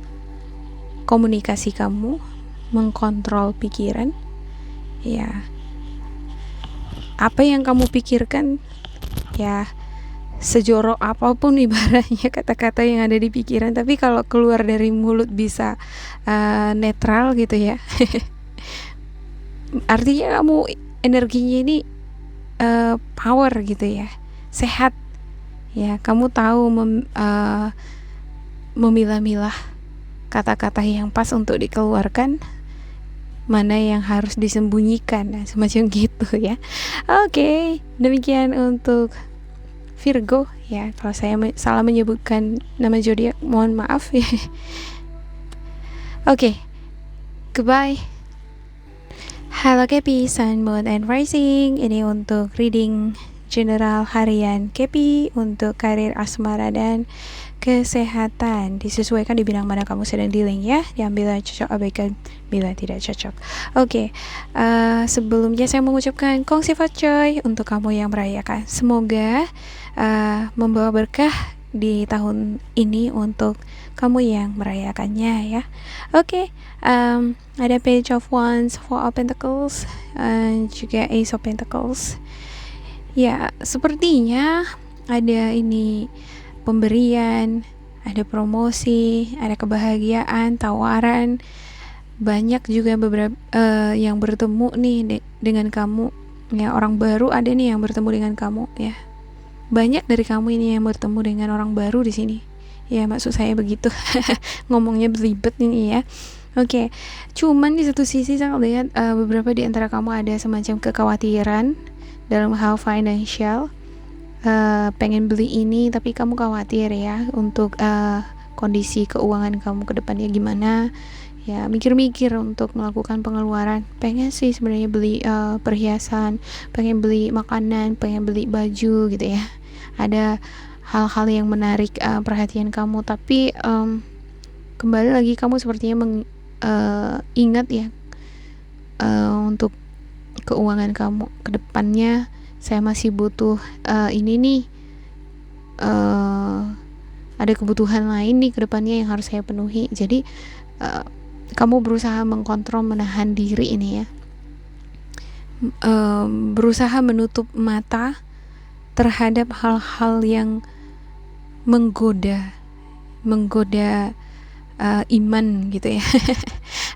A: komunikasi kamu, mengkontrol pikiran ya. Apa yang kamu pikirkan ya, sejorok apapun ibaratnya kata-kata yang ada di pikiran, tapi kalau keluar dari mulut bisa netral gitu ya artinya kamu energinya ini power gitu ya, sehat ya. Kamu tahu memilah-milah kata-kata yang pas untuk dikeluarkan, mana yang harus disembunyikan, nah, semacam gitu ya. Oke, demikian untuk Virgo ya. Kalau saya salah menyebutkan nama zodiak, mohon maaf ya. Oke, goodbye. Halo Kepi, Sun, Moon, and Rising. Ini untuk reading general harian Kepi untuk karir, asmara, dan kesehatan. Disesuaikan di bidang mana kamu sedang dealing ya. Diambil yang cocok, abaikan bila tidak cocok. Oke, sebelumnya saya mengucapkan Kong Sifat Coy untuk kamu yang merayakan. Semoga membawa berkah di tahun ini untuk kamu yang merayakannya ya. Oke, ada Page of Wands, Four of Pentacles, juga Ace of Pentacles. Ya, sepertinya ada ini pemberian, ada promosi, ada kebahagiaan, tawaran. Banyak juga beberapa yang bertemu nih dengan kamu ya, orang baru ada nih yang bertemu dengan kamu ya. Banyak dari kamu ini yang bertemu dengan orang baru di sini ya, maksud saya begitu ngomongnya belibet ini ya. Oke, cuman di satu sisi saya lihat beberapa di antara kamu ada semacam kekhawatiran dalam hal financial. Pengen beli ini tapi kamu khawatir ya untuk kondisi keuangan kamu ke depannya gimana ya, mikir-mikir untuk melakukan pengeluaran. Pengen sih sebenarnya beli perhiasan, pengen beli makanan, pengen beli baju gitu ya. Ada hal-hal yang menarik perhatian kamu, tapi kembali lagi kamu sepertinya ingat ya, untuk keuangan kamu ke depannya saya masih butuh ini nih, ada kebutuhan lain nih ke depannya yang harus saya penuhi. Jadi kamu berusaha mengkontrol, menahan diri ini ya, berusaha menutup mata terhadap hal-hal yang menggoda iman gitu ya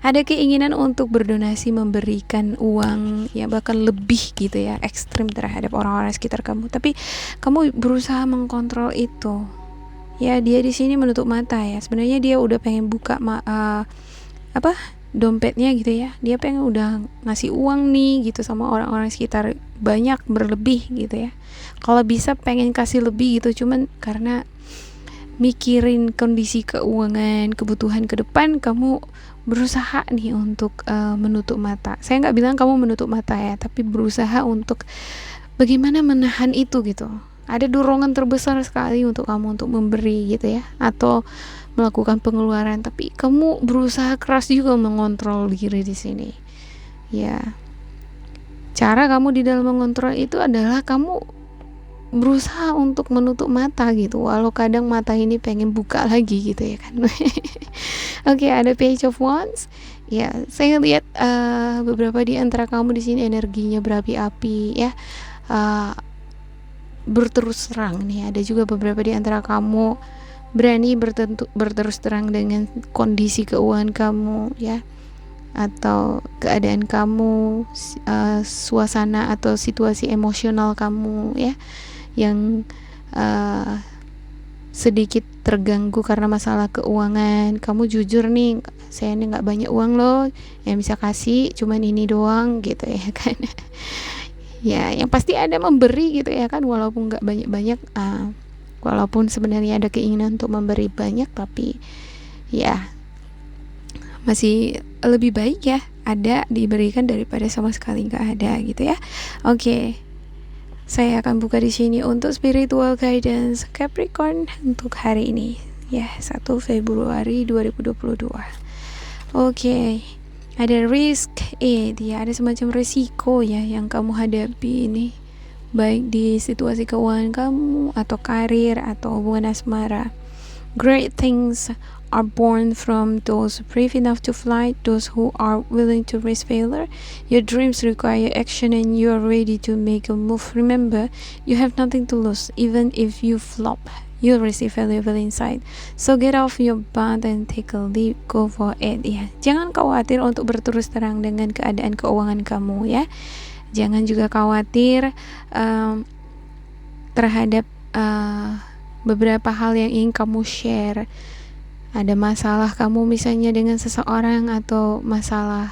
A: ada keinginan untuk berdonasi, memberikan uang ya bahkan lebih gitu ya, ekstrim terhadap orang-orang sekitar kamu, tapi kamu berusaha mengkontrol itu. Ya, dia di sini menutup mata ya. Sebenarnya dia udah pengen buka dompetnya gitu ya. Dia pengen udah ngasih uang nih gitu sama orang-orang sekitar, banyak berlebih gitu ya. Kalau bisa pengen kasih lebih gitu, cuman karena mikirin kondisi keuangan, kebutuhan ke depan, kamu berusaha nih untuk menutup mata. Saya nggak bilang kamu menutup mata ya, tapi berusaha untuk bagaimana menahan itu gitu. Ada dorongan terbesar sekali untuk kamu untuk memberi gitu ya, atau melakukan pengeluaran, tapi kamu berusaha keras juga mengontrol diri di sini. Ya, cara kamu di dalam mengontrol itu adalah kamu berusaha untuk menutup mata gitu, walau kadang mata ini pengen buka lagi gitu ya kan. Oke, ada Page of Wands. Ya, saya lihat beberapa di antara kamu di sini energinya berapi-api ya. Berterus terang nih. Ada juga beberapa di antara kamu berani berterus terang dengan kondisi keuangan kamu ya, atau keadaan kamu, suasana atau situasi emosional kamu ya, yang sedikit terganggu karena masalah keuangan. Kamu jujur nih, saya ini nggak banyak uang loh, yang bisa kasih cuman ini doang gitu ya kan. Ya, yang pasti ada memberi gitu ya kan, walaupun nggak banyak-banyak, walaupun sebenarnya ada keinginan untuk memberi banyak, tapi ya masih lebih baik ya ada diberikan daripada sama sekali nggak ada gitu ya. Oke. Saya akan buka di sini untuk spiritual guidance Capricorn untuk hari ini ya, 1 Februari 2022. Oke. Ada risk, dia ada semacam resiko ya yang kamu hadapi ini, baik di situasi keuangan kamu atau karir atau hubungan asmara. Great things are born from those brave enough to fly, those who are willing to risk failure. Your dreams require action and you are ready to make a move. Remember, you have nothing to lose. Even if you flop, you'll receive valuable insight. So get off your butt and take a leap. Go for it ya. Jangan khawatir untuk berterus terang dengan keadaan keuangan kamu ya. Jangan juga khawatir terhadap beberapa hal yang ingin kamu share. Ada masalah kamu misalnya dengan seseorang, atau masalah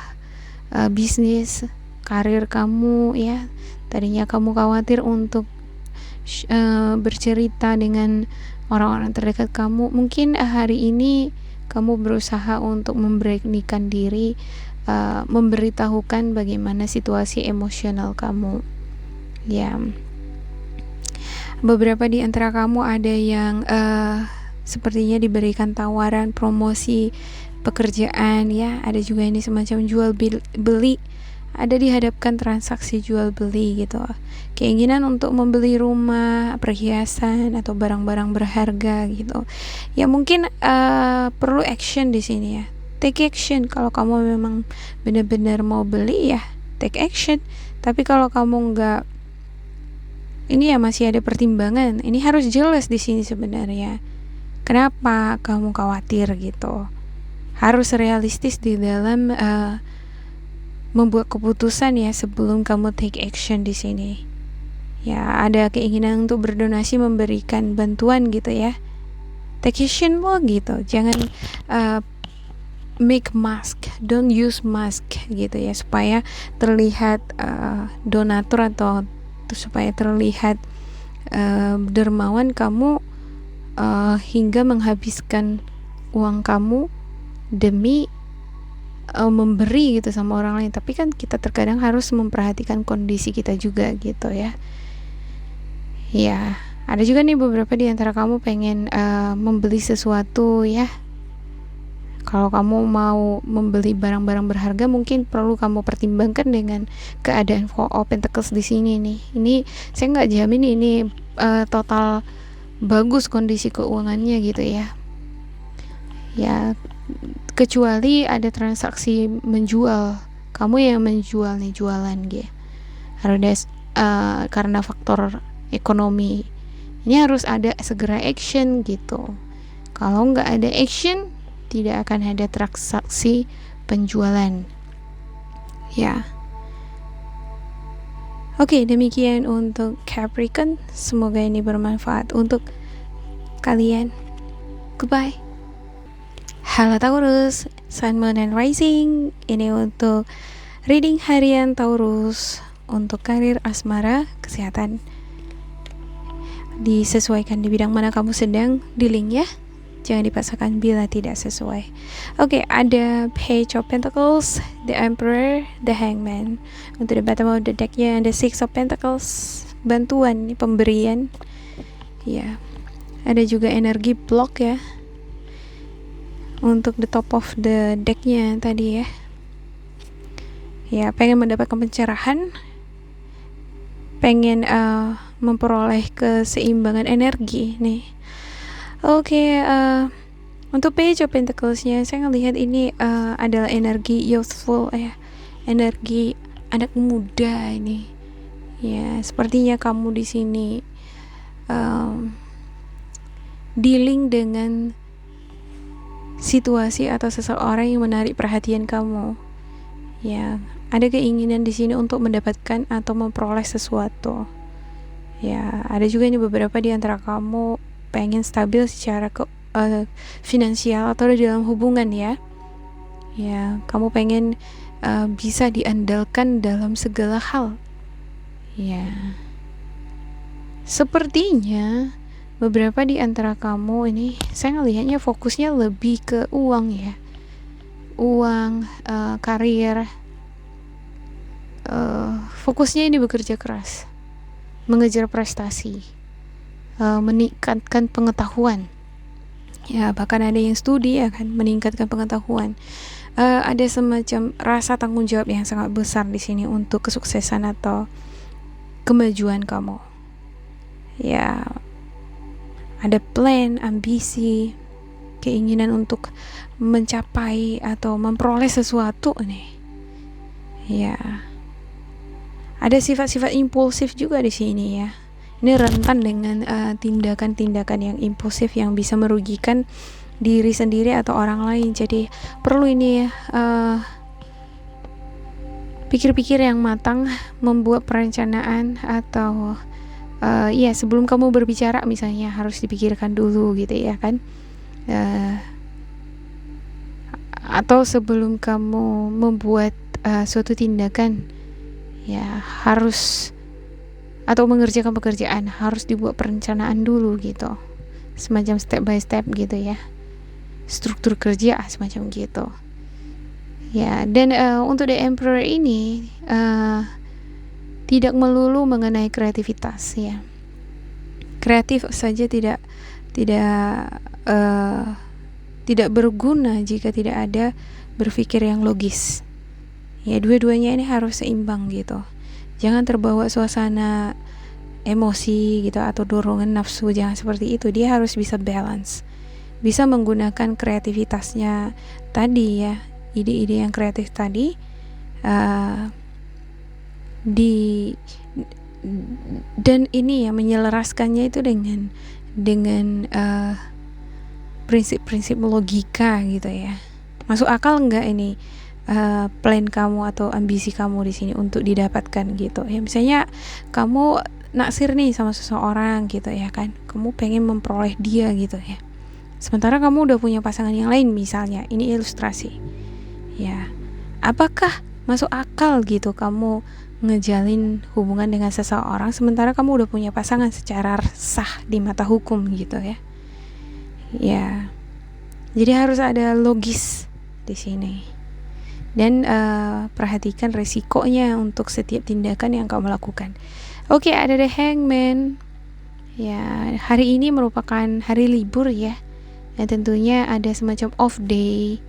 A: bisnis, karir kamu ya. Tadinya kamu khawatir untuk bercerita dengan orang-orang terdekat kamu. Mungkin hari ini kamu berusaha untuk memberanikan diri, memberitahukan bagaimana situasi emosional kamu ya. Beberapa di antara kamu ada yang sepertinya diberikan tawaran promosi pekerjaan ya. Ada juga ini semacam jual beli, ada dihadapkan transaksi jual beli gitu. Keinginan untuk membeli rumah, perhiasan atau barang-barang berharga gitu. Ya mungkin perlu action di sini ya. Take action kalau kamu memang benar-benar mau beli ya, take action. Tapi kalau kamu nggak, ini ya masih ada pertimbangan. Ini harus jelas di sini sebenarnya. Kenapa kamu khawatir gitu? Harus realistis di dalam membuat keputusan ya sebelum kamu take action di sini. Ya, ada keinginan untuk berdonasi, memberikan bantuan gitu ya. Take action lo gitu. Jangan make mask, don't use mask gitu ya, supaya terlihat donatur atau supaya terlihat dermawan kamu hingga menghabiskan uang kamu demi memberi gitu sama orang lain. Tapi kan kita terkadang harus memperhatikan kondisi kita juga gitu ya. Ya, ada juga nih beberapa di antara kamu pengen membeli sesuatu ya. Kalau kamu mau membeli barang-barang berharga, mungkin perlu kamu pertimbangkan dengan keadaan Four of Pentacles di sini nih. Ini saya nggak jamin ini total bagus kondisi keuangannya gitu ya. Ya, kecuali ada transaksi menjual, kamu yang menjual nih, jualan gitu. Harus karena faktor ekonomi. Ini harus ada segera action gitu. Kalau nggak ada action, tidak akan ada transaksi penjualan. Ya. Oke, demikian untuk Capricorn. Semoga ini bermanfaat untuk kalian. Goodbye. Halo Taurus, Sun, Moon, and Rising. Ini untuk reading harian Taurus. Untuk karir, asmara, kesehatan. Disesuaikan di bidang mana kamu sedang, di link ya. Jangan dipaksakan bila tidak sesuai. Oke, ada Page of Pentacles, The Emperor, The Hangman. Untuk the bottom of the decknya ada Six of Pentacles, bantuan, pemberian. Ya, ada juga energi block ya. Untuk the top of the decknya tadi ya. Ya, pengen mendapatkan pencerahan, pengen memperoleh keseimbangan energi nih. Oke, untuk Page of Pentacles-nya saya ngelihat ini adalah energi youthful ya, energi anak muda ini. Ya, sepertinya kamu di sini dealing dengan situasi atau seseorang yang menarik perhatian kamu. Ya, ada keinginan di sini untuk mendapatkan atau memperoleh sesuatu. Ya, ada juga ini beberapa di antara kamu pengen stabil secara finansial atau di dalam hubungan ya. Ya, kamu pengen bisa diandalkan dalam segala hal. Ya. Sepertinya beberapa di antara kamu ini saya ngelihatnya fokusnya lebih ke uang ya. Uang, karir. Fokusnya ini bekerja keras. Mengejar prestasi. Meningkatkan pengetahuan ya, bahkan ada yang studi ya kan, meningkatkan pengetahuan. Ada semacam rasa tanggung jawab yang sangat besar di sini untuk kesuksesan atau kemajuan kamu ya. Ada plan, ambisi, keinginan untuk mencapai atau memperoleh sesuatu nih ya. Ada sifat-sifat impulsif juga di sini ya. Ini rentan dengan tindakan-tindakan yang impulsif yang bisa merugikan diri sendiri atau orang lain. Jadi perlu ini pikir-pikir yang matang, membuat perencanaan atau ya sebelum kamu berbicara misalnya harus dipikirkan dulu gitu ya kan. Atau sebelum kamu membuat suatu tindakan ya harus, atau mengerjakan pekerjaan harus dibuat perencanaan dulu gitu, semacam step by step gitu ya, struktur kerja semacam gitu ya. Dan untuk The Emperor ini tidak melulu mengenai kreativitas ya. Kreatif saja tidak berguna jika tidak ada berpikir yang logis ya. Dua-duanya ini harus seimbang gitu. Jangan terbawa suasana emosi gitu atau dorongan nafsu, jangan seperti itu. Dia harus bisa balance, bisa menggunakan kreativitasnya tadi ya, ide-ide yang kreatif tadi dan ini ya, menyelaraskannya itu dengan prinsip-prinsip logika gitu ya. Masuk akal nggak ini plan kamu atau ambisi kamu di sini untuk didapatkan gitu ya. Misalnya kamu naksir nih sama seseorang gitu ya kan, kamu pengen memperoleh dia gitu ya, sementara kamu udah punya pasangan yang lain misalnya. Ini ilustrasi ya. Apakah masuk akal gitu kamu ngejalin hubungan dengan seseorang sementara kamu udah punya pasangan secara sah di mata hukum gitu ya. Ya, jadi harus ada logis di sini. Dan perhatikan resikonya untuk setiap tindakan yang kamu lakukan. Oke, ada The Hangman ya. Hari ini merupakan hari libur ya, dan tentunya ada semacam off day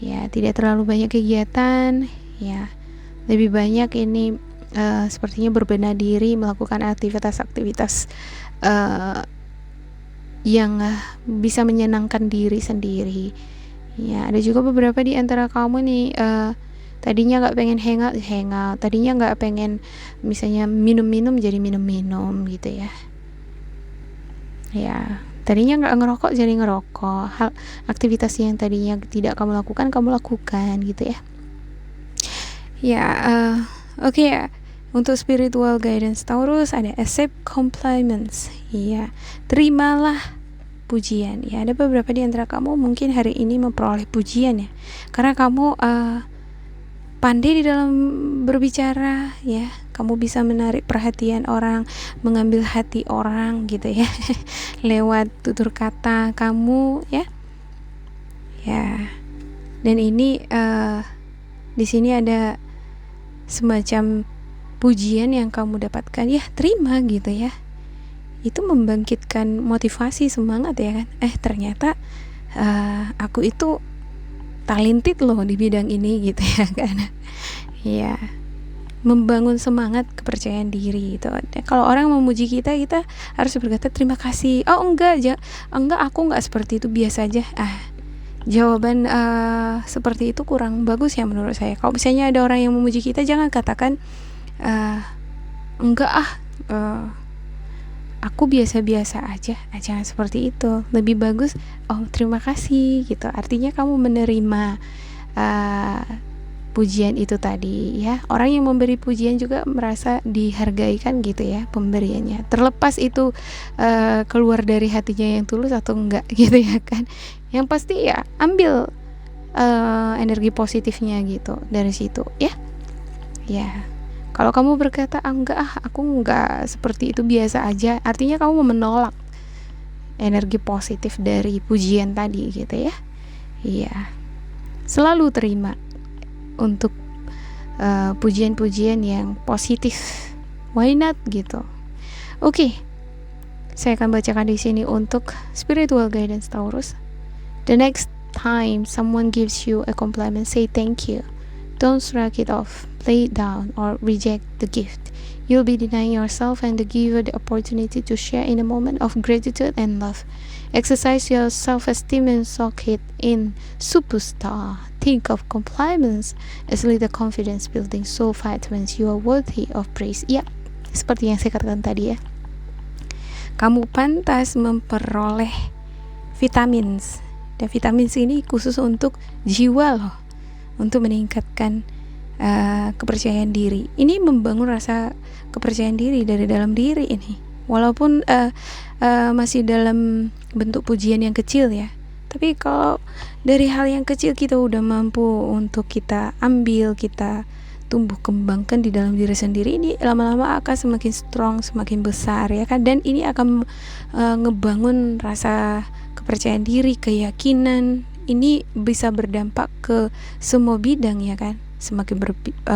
A: ya. Tidak terlalu banyak kegiatan ya, lebih banyak ini sepertinya berbenah diri, melakukan aktivitas-aktivitas yang bisa menyenangkan diri sendiri. Ya, ada juga beberapa di antara kamu nih tadinya nggak pengen hangout, tadinya nggak pengen misalnya minum-minum jadi minum-minum gitu ya. Ya, Tadinya nggak ngerokok jadi ngerokok, hal aktivitas yang tadinya tidak kamu lakukan gitu ya. Ya, oke ya. Untuk spiritual guidance Taurus ada accept compliments. Iya, terimalah pujian. Ya, ada beberapa di antara kamu mungkin hari ini memperoleh pujian ya, karena kamu pandai di dalam berbicara ya. Kamu bisa menarik perhatian orang, mengambil hati orang gitu ya, lewat tutur kata kamu ya. Ya, dan ini di sini ada semacam pujian yang kamu dapatkan, ya terima gitu ya. Itu membangkitkan motivasi, semangat ya kan. Ternyata aku itu talented loh di bidang ini gitu ya kan. Ya, membangun semangat, kepercayaan diri gitu. Kalau orang memuji kita harus berkata terima kasih. Oh enggak aku enggak seperti itu, biasa aja. Jawaban seperti itu kurang bagus ya menurut saya. Kalau misalnya ada orang yang memuji kita, jangan katakan enggak aku biasa-biasa aja. Jangan seperti itu. Lebih bagus terima kasih gitu. Artinya kamu menerima pujian itu tadi ya. Orang yang memberi pujian juga merasa dihargai kan gitu ya pemberiannya. Terlepas itu keluar dari hatinya yang tulus atau enggak gitu ya kan. Yang pasti ya ambil energi positifnya gitu dari situ ya. Ya. Kalau kamu berkata aku enggak seperti itu, biasa aja, artinya kamu menolak energi positif dari pujian tadi gitu ya. Iya. Selalu terima untuk pujian-pujian yang positif. Why not gitu. Oke. Saya akan bacakan di sini untuk spiritual guidance Taurus. The next time someone gives you a compliment, say thank you. Don't shrug it off, play it down, or reject the gift. You'll be denying yourself and the giver the opportunity to share in a moment of gratitude and love. Exercise your self-esteem and soak it in. Superstar. Think of compliments as little confidence building so vitamins you are worthy of praise. Ya, seperti yang saya katakan tadi ya. Kamu pantas memperoleh vitamins. Dan vitamins ini khusus untuk jiwa loh. Untuk meningkatkan kepercayaan diri. Ini membangun rasa kepercayaan diri dari dalam diri ini. Walaupun masih dalam bentuk pujian yang kecil ya. Tapi kalau dari hal yang kecil kita udah mampu untuk kita ambil, kita tumbuh kembangkan di dalam diri sendiri, ini lama-lama akan semakin strong, semakin besar ya kan. Dan ini akan ngebangun rasa kepercayaan diri, keyakinan. Ini bisa berdampak ke semua bidang ya kan. Semakin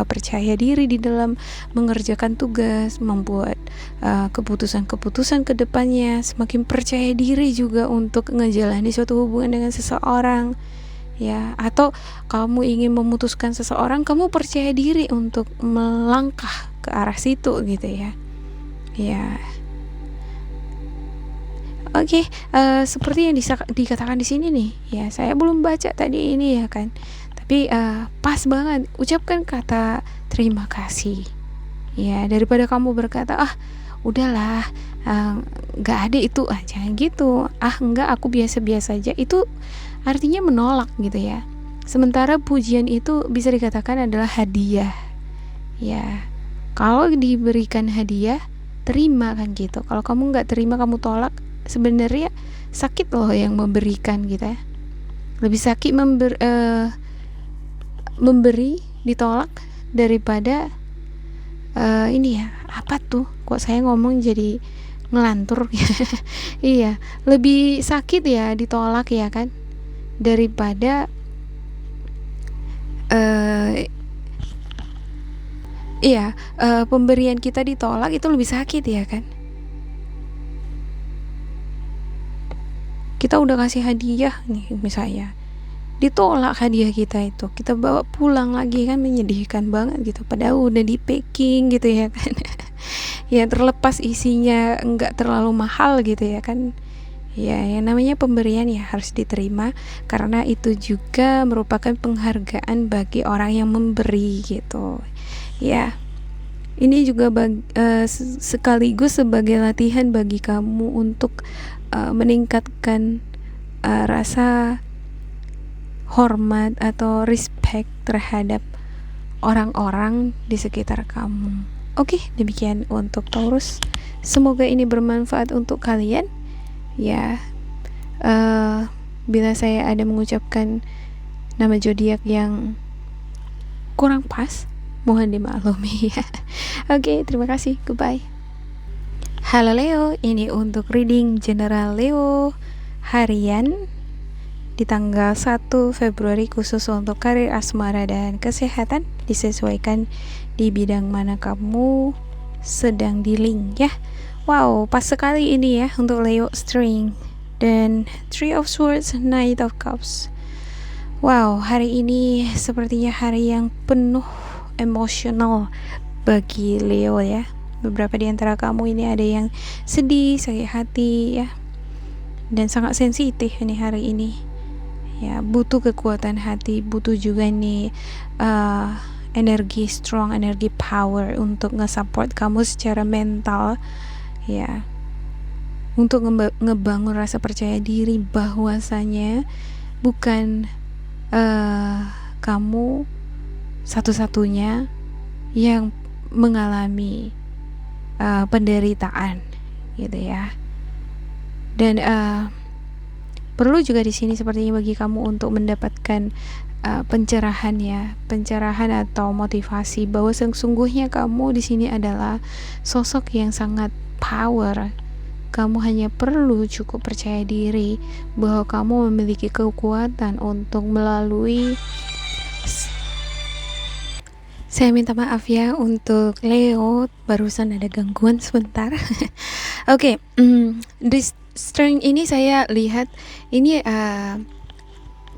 A: percaya diri di dalam mengerjakan tugas, membuat keputusan-keputusan ke depannya, semakin percaya diri juga untuk ngejalani suatu hubungan dengan seseorang ya. Atau kamu ingin memutuskan seseorang, kamu percaya diri untuk melangkah ke arah situ gitu ya. Ya. Oke, seperti yang dikatakan di sini nih, ya saya belum baca tadi ini ya kan, tapi pas banget, ucapkan kata terima kasih, ya daripada kamu berkata udahlah, nggak ada itu, jangan gitu, enggak aku biasa-biasa aja, itu artinya menolak gitu ya. Sementara pujian itu bisa dikatakan adalah hadiah, ya kalau diberikan hadiah terima kan gitu. Kalau kamu nggak terima, kamu tolak, sebenarnya sakit loh yang memberikan gitu ya. Lebih sakit memberi ditolak daripada ini ya, apa tuh kok saya ngomong jadi ngelantur. Iya, lebih sakit ya ditolak ya kan, daripada pemberian kita ditolak itu lebih sakit ya kan. Kita udah kasih hadiah nih misalnya, ditolak hadiah kita itu, kita bawa pulang lagi kan, menyedihkan banget gitu, padahal udah di packing gitu ya kan. Ya terlepas isinya enggak terlalu mahal gitu ya kan. Ya yang namanya pemberian ya harus diterima, karena itu juga merupakan penghargaan bagi orang yang memberi gitu ya. Ini juga sekaligus sebagai latihan bagi kamu untuk meningkatkan rasa hormat atau respect terhadap orang-orang di sekitar kamu. Oke, demikian untuk Taurus. Semoga ini bermanfaat untuk kalian. Ya, bila saya ada mengucapkan nama zodiak yang kurang pas, mohon dimaklumi ya. Oke, terima kasih. Goodbye. Halo Leo, ini untuk reading general Leo harian di tanggal 1 Februari khusus untuk karir asmara dan kesehatan, disesuaikan di bidang mana kamu sedang dealing ya. Wow, pas sekali ini ya untuk Leo string dan Three of Swords, Knight of Cups. Wow, hari ini sepertinya hari yang penuh emosional bagi Leo ya. Beberapa di antara kamu ini ada yang sedih, sakit hati ya, dan sangat sensitif ini hari ini. Ya, butuh kekuatan hati, butuh juga nih energi strong, energi power untuk nge-support kamu secara mental ya, untuk ngebangun rasa percaya diri bahwasanya bukan kamu satu-satunya yang mengalami penderitaan gitu ya. Dan perlu juga di sini sepertinya bagi kamu untuk mendapatkan pencerahan ya, pencerahan atau motivasi bahwa sesungguhnya kamu di sini adalah sosok yang sangat power. Kamu hanya perlu cukup percaya diri bahwa kamu memiliki kekuatan untuk melalui. Saya minta maaf ya untuk Leo, barusan ada gangguan sebentar. Oke, di strength ini saya lihat ini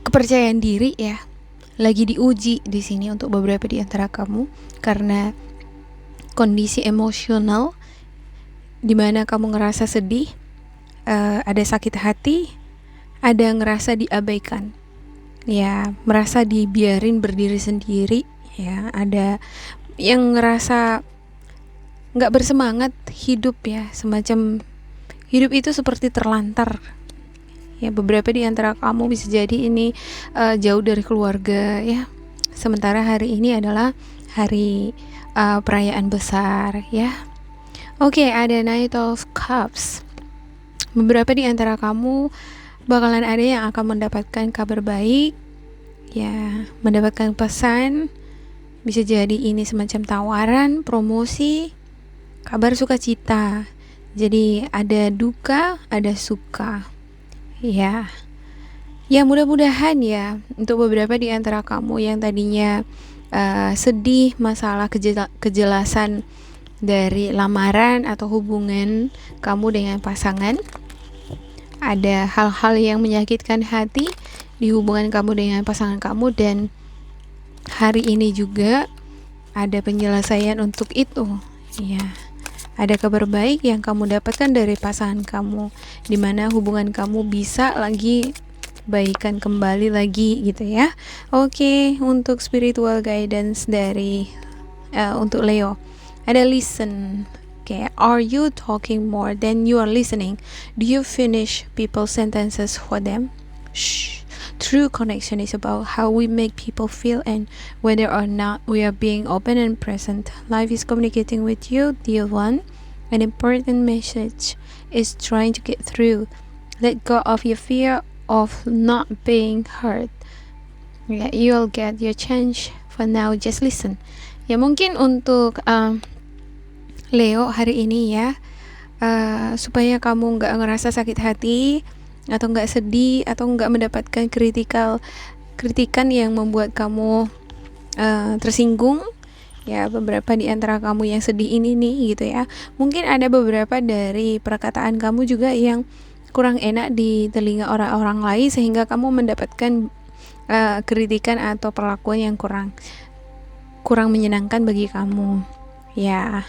A: kepercayaan diri ya, lagi diuji di sini untuk beberapa di antara kamu karena kondisi emosional di mana kamu ngerasa sedih, ada sakit hati, ada ngerasa diabaikan, ya, merasa dibiarin berdiri sendiri. Ya, ada yang ngerasa nggak bersemangat hidup ya, semacam hidup itu seperti terlantar. Ya, beberapa di antara kamu bisa jadi ini jauh dari keluarga ya. Sementara hari ini adalah hari perayaan besar ya. Oke, ada Knight of Cups. Beberapa di antara kamu bakalan ada yang akan mendapatkan kabar baik ya, mendapatkan pesan. Bisa jadi ini semacam tawaran, promosi, kabar sukacita. Jadi ada duka, ada suka. Ya. Ya, mudah-mudahan ya untuk beberapa di antara kamu yang tadinya sedih masalah kejelasan dari lamaran atau hubungan kamu dengan pasangan. Ada hal-hal yang menyakitkan hati di hubungan kamu dengan pasangan kamu, dan hari ini juga ada penyelesaian untuk itu ya. Ada kabar baik yang kamu dapatkan dari pasangan kamu, dimana hubungan kamu bisa lagi baikan kembali lagi gitu ya. Oke, untuk spiritual guidance dari untuk Leo ada listen. Okay, are you talking more than you are listening? Do you finish people's sentences for them? Shh. True connection is about how we make people feel and whether or not we are being open and present. Life is communicating with you, dear one. An important message is trying to get through. Let go of your fear of not being heard. Yeah, you'll get your chance. For now, just listen. Ya, mungkin untuk Leo hari ini ya, supaya kamu gak ngerasa sakit hati atau nggak sedih atau nggak mendapatkan kritikan yang membuat kamu tersinggung ya. Beberapa di antara kamu yang sedih ini nih gitu ya, mungkin ada beberapa dari perkataan kamu juga yang kurang enak di telinga orang-orang lain sehingga kamu mendapatkan kritikan atau perlakuan yang kurang menyenangkan bagi kamu ya.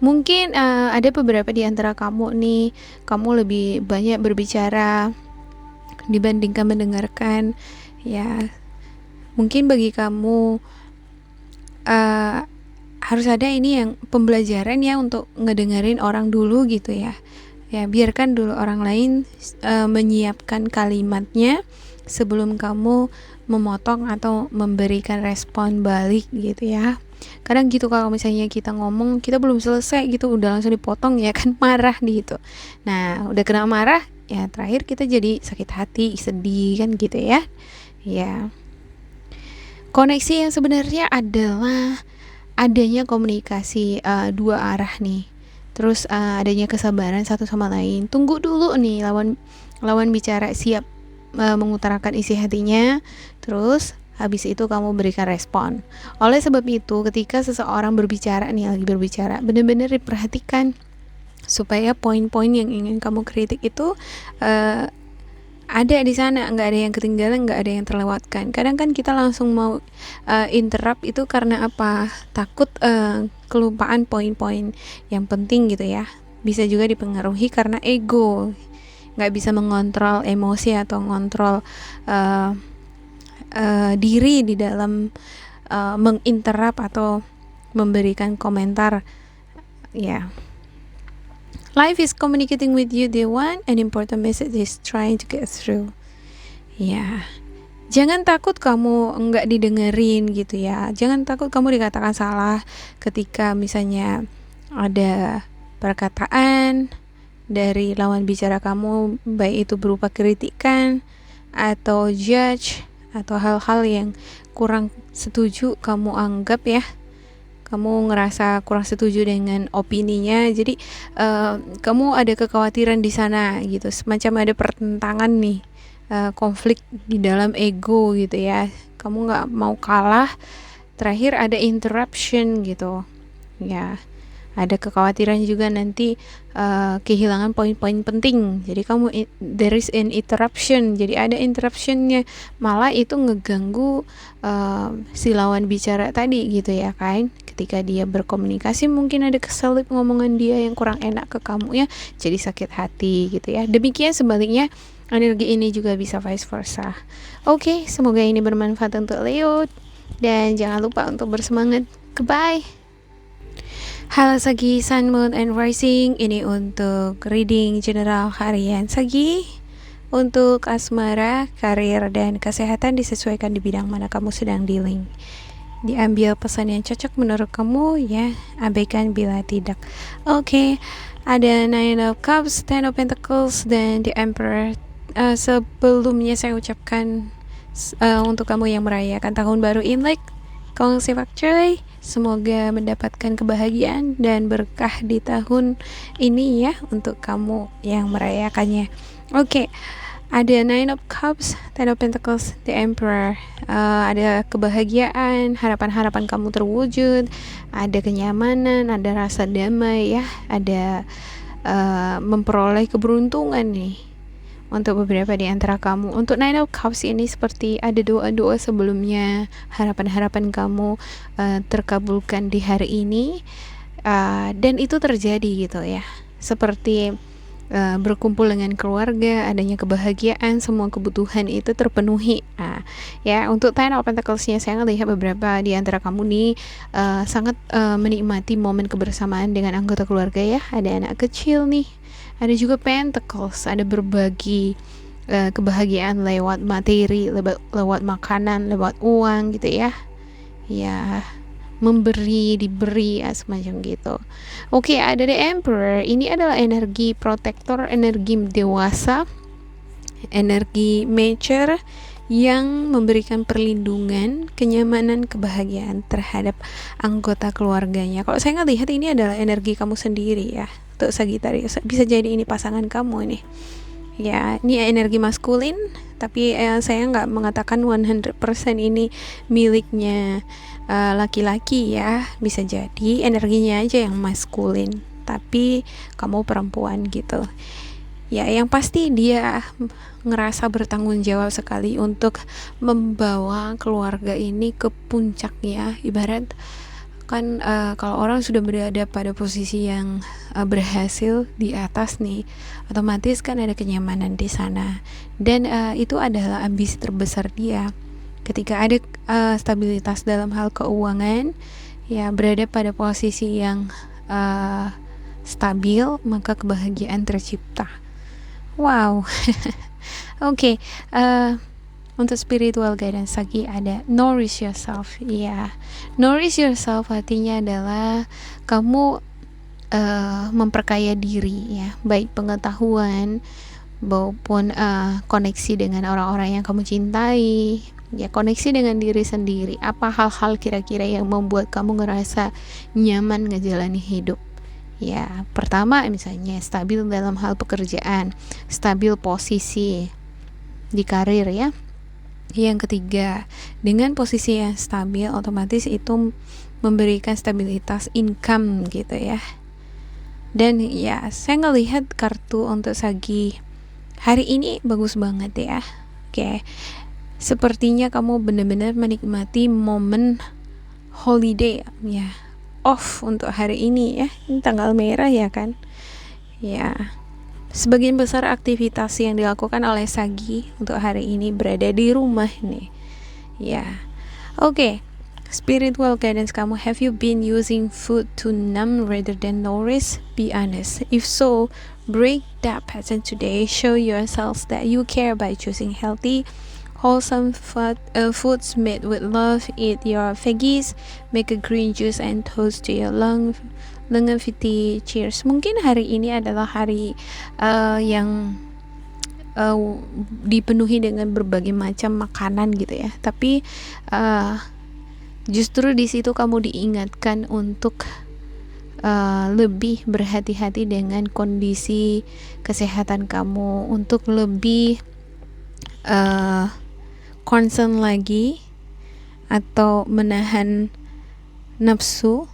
A: Mungkin ada beberapa di antara kamu nih, kamu lebih banyak berbicara dibandingkan mendengarkan ya. Mungkin bagi kamu harus ada ini yang pembelajaran ya, untuk ngedengerin orang dulu gitu ya. Ya, biarkan dulu orang lain menyiapkan kalimatnya sebelum kamu memotong atau memberikan respon balik gitu ya. Kadang gitu, kalau misalnya kita ngomong kita belum selesai gitu udah langsung dipotong ya kan, marah gitu. Nah, udah kena marah ya, terakhir kita jadi sakit hati, sedih kan gitu ya. Ya. Koneksi yang sebenarnya adalah adanya komunikasi dua arah nih. Terus adanya kesabaran satu sama lain. Tunggu dulu nih lawan bicara siap mengutarakan isi hatinya. Terus habis itu kamu berikan respon. Oleh sebab itu, ketika seseorang berbicara nih, lagi berbicara, benar-benar diperhatikan supaya poin-poin yang ingin kamu kritik itu ada di sana, nggak ada yang ketinggalan, nggak ada yang terlewatkan. Kadang kan kita langsung mau interrupt itu karena apa? Takut kelupaan poin-poin yang penting gitu ya. Bisa juga dipengaruhi karena ego, nggak bisa mengontrol emosi atau mengontrol diri di dalam menginterrupt atau memberikan komentar ya. Life is communicating with you, the one an important message is trying to get through. Ya, jangan takut kamu enggak didengerin gitu ya. Jangan takut kamu dikatakan salah ketika misalnya ada perkataan dari lawan bicara kamu, baik itu berupa kritikan atau judge atau hal-hal yang kurang setuju kamu anggap ya, kamu ngerasa kurang setuju dengan opininya, jadi kamu ada kekhawatiran di sana gitu, semacam ada pertentangan nih, konflik di dalam ego gitu ya, kamu nggak mau kalah, terakhir ada interruption gitu ya. Ada kekhawatiran juga nanti kehilangan poin-poin penting. Jadi kamu there is an interruption. Jadi ada interruptionnya, malah itu ngeganggu si lawan bicara tadi gitu ya kan. Ketika dia berkomunikasi mungkin ada keselip ngomongan dia yang kurang enak ke kamu ya, jadi sakit hati gitu ya. Demikian sebaliknya, energi ini juga bisa vice versa. Oke, semoga ini bermanfaat untuk Leo, dan jangan lupa untuk bersemangat. Goodbye. Halo Sagi, Sun, Moon, and Rising. Ini untuk reading general harian Sagi. Untuk asmara, karir, dan kesehatan disesuaikan di bidang mana kamu sedang dealing. Diambil pesan yang cocok menurut kamu ya, abaikan bila tidak. Oke, ada Nine of Cups, Ten of Pentacles, dan The Emperor. Sebelumnya saya ucapkan untuk kamu yang merayakan tahun baru Imlek, Kong Sifak Cuy, semoga mendapatkan kebahagiaan dan berkah di tahun ini ya, untuk kamu yang merayakannya. Oke, ada Nine of Cups, Ten of Pentacles, The Emperor. Ada kebahagiaan, harapan-harapan kamu terwujud, ada kenyamanan, ada rasa damai ya, ada memperoleh keberuntungan nih untuk beberapa di antara kamu. Untuk Nine of Cups ini seperti ada doa-doa sebelumnya, harapan-harapan kamu terkabulkan di hari ini, dan itu terjadi gitu ya. Seperti berkumpul dengan keluarga, adanya kebahagiaan, semua kebutuhan itu terpenuhi. Ya, untuk Ten of Pentacles-nya saya melihat beberapa di antara kamu nih sangat menikmati momen kebersamaan dengan anggota keluarga ya. Ada anak kecil nih. Ada juga Pentacles, ada berbagi kebahagiaan lewat materi, lewat makanan, lewat uang gitu ya. Ya, memberi, diberi, semacam gitu. Oke, ada The Emperor. Ini adalah energi protektor, energi dewasa, energi mature yang memberikan perlindungan, kenyamanan, kebahagiaan terhadap anggota keluarganya. Kalau saya ngelihat ini adalah energi kamu sendiri ya, untuk Sagittarius. Bisa jadi ini pasangan kamu ini. Ya, ini energi maskulin, tapi saya nggak mengatakan 100% ini miliknya laki-laki ya. Bisa jadi energinya aja yang maskulin, tapi kamu perempuan gitu. Ya, yang pasti dia ngerasa bertanggung jawab sekali untuk membawa keluarga ini ke puncaknya. Ibarat kan kalau orang sudah berada pada posisi yang berhasil di atas nih, otomatis kan ada kenyamanan di sana, dan itu adalah ambisi terbesar dia. Ketika ada stabilitas dalam hal keuangan ya berada pada posisi yang stabil, maka kebahagiaan tercipta. Wow. Oke, untuk spiritual guidance lagi ada nourish yourself. Ya, nourish yourself artinya adalah kamu memperkaya diri, ya, baik pengetahuan maupun koneksi dengan orang-orang yang kamu cintai, ya, koneksi dengan diri sendiri. Apa hal-hal kira-kira yang membuat kamu ngerasa nyaman ngejalani hidup? Ya, pertama misalnya stabil dalam hal pekerjaan, stabil posisi di karir, ya. Yang ketiga, dengan posisi yang stabil otomatis itu memberikan stabilitas income gitu ya. Dan ya, saya ngelihat kartu untuk Sagi hari ini bagus banget ya. Oke. Sepertinya kamu benar-benar menikmati momen holiday ya. Off untuk hari ini ya. Ini tanggal merah ya kan. Ya. Sebagian besar aktivitas yang dilakukan oleh Sagi untuk hari ini berada di rumah nih. Ya. Oke. Spiritual guidance kamu, have you been using food to numb rather than nourish? Be honest. If so, break that pattern today. Show yourselves that you care by choosing healthy, wholesome foods made with love. Eat your veggies, make a green juice and toast to your longevity. Cheers. Mungkin hari ini adalah hari yang dipenuhi dengan berbagai macam makanan gitu ya. Tapi justru di situ kamu diingatkan untuk lebih berhati-hati dengan kondisi kesehatan kamu, untuk lebih concern lagi atau menahan nafsu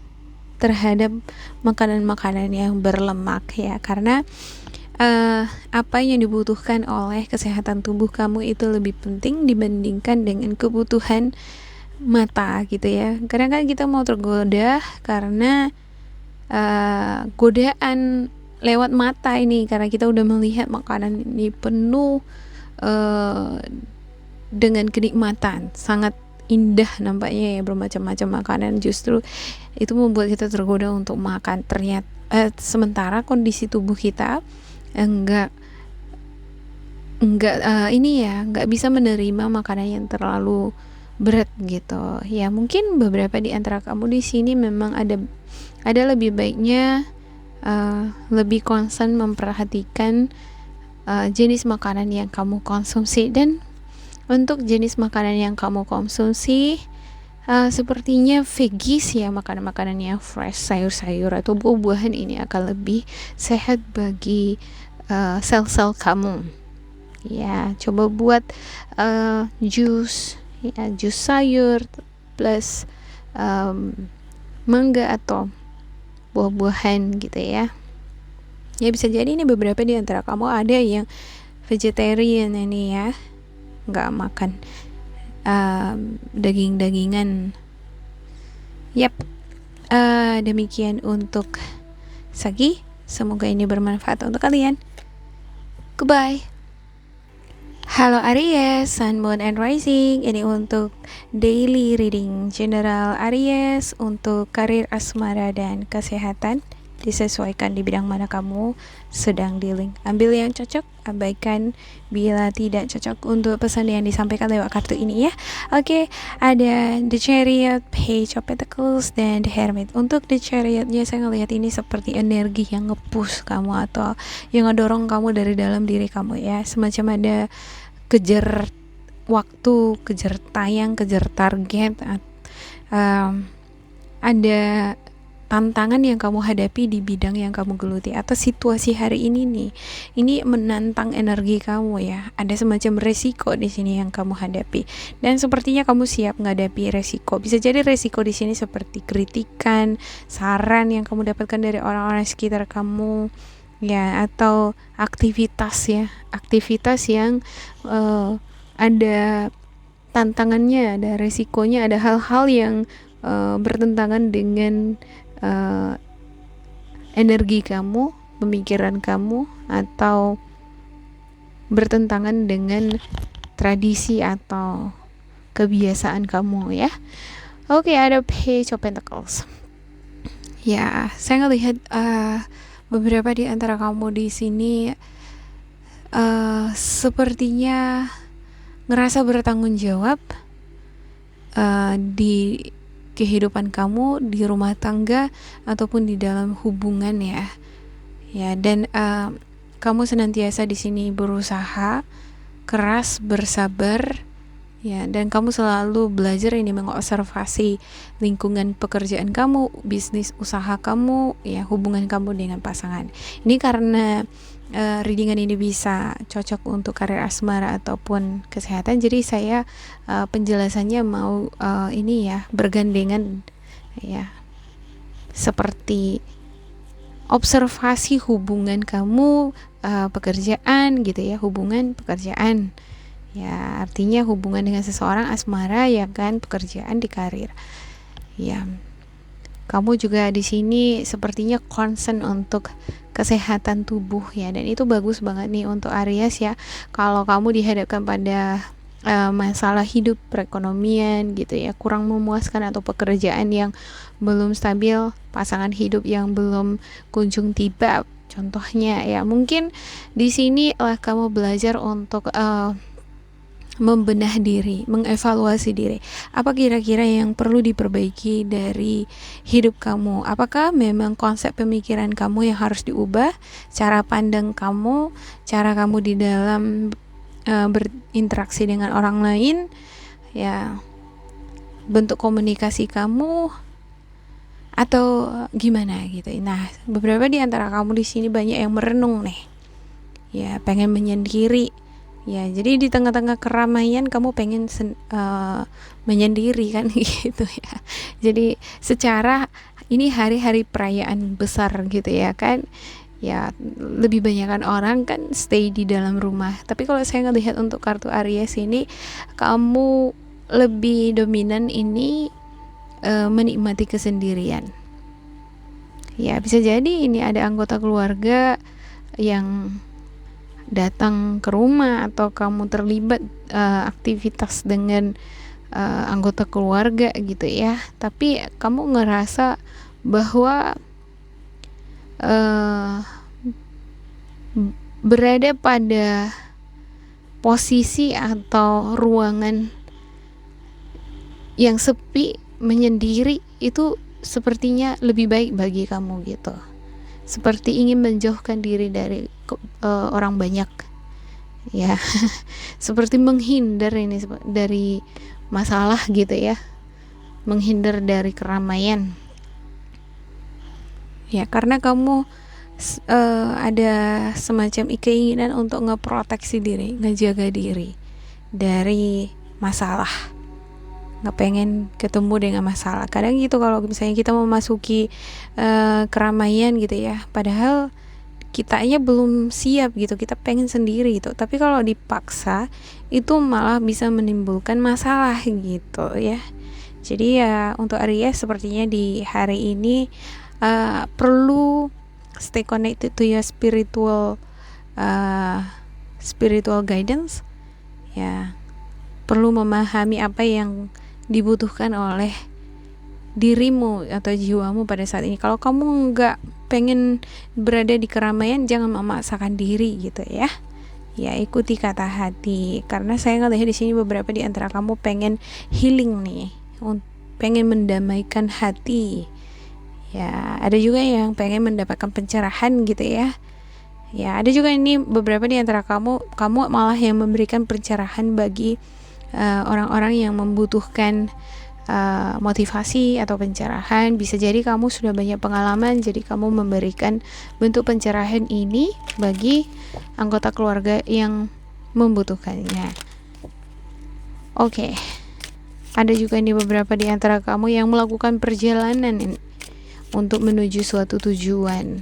A: terhadap makanan-makanan yang berlemak ya, karena apa yang dibutuhkan oleh kesehatan tubuh kamu itu lebih penting dibandingkan dengan kebutuhan mata gitu ya. Kadang-kadang kita mau tergoda karena godaan lewat mata ini, karena kita udah melihat makanan ini penuh dengan kenikmatan, sangat indah nampaknya ya, bermacam-macam makanan, justru itu membuat kita tergoda untuk makan. Ternyata sementara kondisi tubuh kita enggak bisa menerima makanan yang terlalu berat gitu ya. Mungkin beberapa di antara kamu di sini memang ada lebih baiknya lebih concern memperhatikan jenis makanan yang kamu konsumsi. Dan untuk jenis makanan yang kamu konsumsi sepertinya veggies ya, makanan-makanan yang fresh, sayur-sayur atau buah-buahan ini akan lebih sehat bagi sel-sel kamu ya. Coba buat jus ya, jus sayur plus mangga atau buah-buahan gitu ya. Ya bisa jadi ini beberapa di antara kamu ada yang vegetarian ini ya, nggak makan daging-dagingan. Yap, demikian untuk Sagi. Semoga ini bermanfaat untuk kalian. Goodbye. Halo Aries, Sun, Moon, and Rising. Ini untuk daily reading general Aries untuk karir, asmara, dan kesehatan. Disesuaikan di bidang mana kamu sedang dealing. Ambil yang cocok, abaikan bila tidak cocok untuk pesan yang disampaikan lewat kartu ini ya. Oke, ada The Chariot, Page of Pentacles, dan The Hermit. Untuk The Chariotnya saya ngelihat ini seperti energi yang nge-push kamu atau yang ngedorong kamu dari dalam diri kamu ya. Semacam ada kejar waktu, kejar tayang, kejar target, ada tantangan yang kamu hadapi di bidang yang kamu geluti atau situasi hari ini nih. Ini menantang energi kamu ya. Ada semacam resiko di sini yang kamu hadapi dan sepertinya kamu siap menghadapi resiko. Bisa jadi resiko di sini seperti kritikan, saran yang kamu dapatkan dari orang-orang sekitar kamu ya, atau aktivitas yang ada tantangannya, ada resikonya, ada hal-hal yang bertentangan dengan energi kamu, pemikiran kamu, atau bertentangan dengan tradisi atau kebiasaan kamu ya. Oke, ada Page of Pentacles. Ya, saya ngelihat beberapa di antara kamu di sini sepertinya ngerasa bertanggung jawab di kehidupan kamu, di rumah tangga ataupun di dalam hubungan ya. Ya, dan kamu senantiasa di sini berusaha keras, bersabar. Ya, dan kamu selalu belajar ini mengobservasi lingkungan pekerjaan kamu, bisnis usaha kamu, ya, hubungan kamu dengan pasangan. Ini karena readingan ini bisa cocok untuk karir asmara ataupun kesehatan. Jadi saya penjelasannya mau ini ya bergandengan ya. Seperti observasi hubungan kamu, pekerjaan gitu ya, hubungan pekerjaan. Ya, artinya hubungan dengan seseorang asmara ya kan, pekerjaan di karir. Ya. Kamu juga di sini sepertinya concern untuk kesehatan tubuh ya, dan itu bagus banget nih untuk Aries ya. Kalau kamu dihadapkan pada masalah hidup perekonomian gitu ya, kurang memuaskan atau pekerjaan yang belum stabil, pasangan hidup yang belum kunjung tiba, contohnya ya, mungkin di sini lah kamu belajar untuk membenah diri, mengevaluasi diri. Apa kira-kira yang perlu diperbaiki dari hidup kamu? Apakah memang konsep pemikiran kamu yang harus diubah? Cara pandang kamu, cara kamu di dalam berinteraksi dengan orang lain, ya, bentuk komunikasi kamu, atau gimana gitu. Nah, beberapa di antara kamu di sini banyak yang merenung nih. Ya, pengen menyendiri. Ya, jadi di tengah-tengah keramaian kamu pengen menyendiri kan gitu ya. Jadi secara ini hari-hari perayaan besar gitu ya kan. Ya, lebih banyakkan orang kan stay di dalam rumah. Tapi kalau saya ngelihat untuk kartu Aries ini, kamu lebih dominan ini menikmati kesendirian. Ya, bisa jadi ini ada anggota keluarga yang datang ke rumah atau kamu terlibat aktivitas dengan anggota keluarga gitu ya, tapi kamu ngerasa bahwa berada pada posisi atau ruangan yang sepi, menyendiri, itu sepertinya lebih baik bagi kamu gitu. Seperti ingin menjauhkan diri dari orang banyak ya. Seperti menghindar ini dari masalah gitu ya, menghindar dari keramaian ya, karena kamu ada semacam keinginan untuk ngeproteksi diri, ngejaga diri dari masalah, nggak pengen ketemu dengan masalah. Kadang gitu kalau misalnya kita memasuki keramaian gitu ya, padahal kitanya belum siap gitu, kita pengen sendiri gitu, tapi kalau dipaksa itu malah bisa menimbulkan masalah gitu ya. Jadi ya untuk Aries sepertinya di hari ini perlu stay connected to your spiritual guidance ya, perlu memahami apa yang dibutuhkan oleh dirimu atau jiwamu pada saat ini. Kalau kamu nggak pengen berada di keramaian, jangan memaksakan diri gitu ya. Ya, ikuti kata hati, karena saya ngelihat di sini beberapa di antara kamu pengen healing nih, pengen mendamaikan hati. Ya, ada juga yang pengen mendapatkan pencerahan gitu ya. Ya, ada juga ini beberapa di antara kamu malah yang memberikan pencerahan bagi orang-orang yang membutuhkan motivasi atau pencerahan. Bisa jadi kamu sudah banyak pengalaman, jadi kamu memberikan bentuk pencerahan ini bagi anggota keluarga yang membutuhkannya. Oke. Ada juga nih beberapa di antara kamu yang melakukan perjalanan untuk menuju suatu tujuan.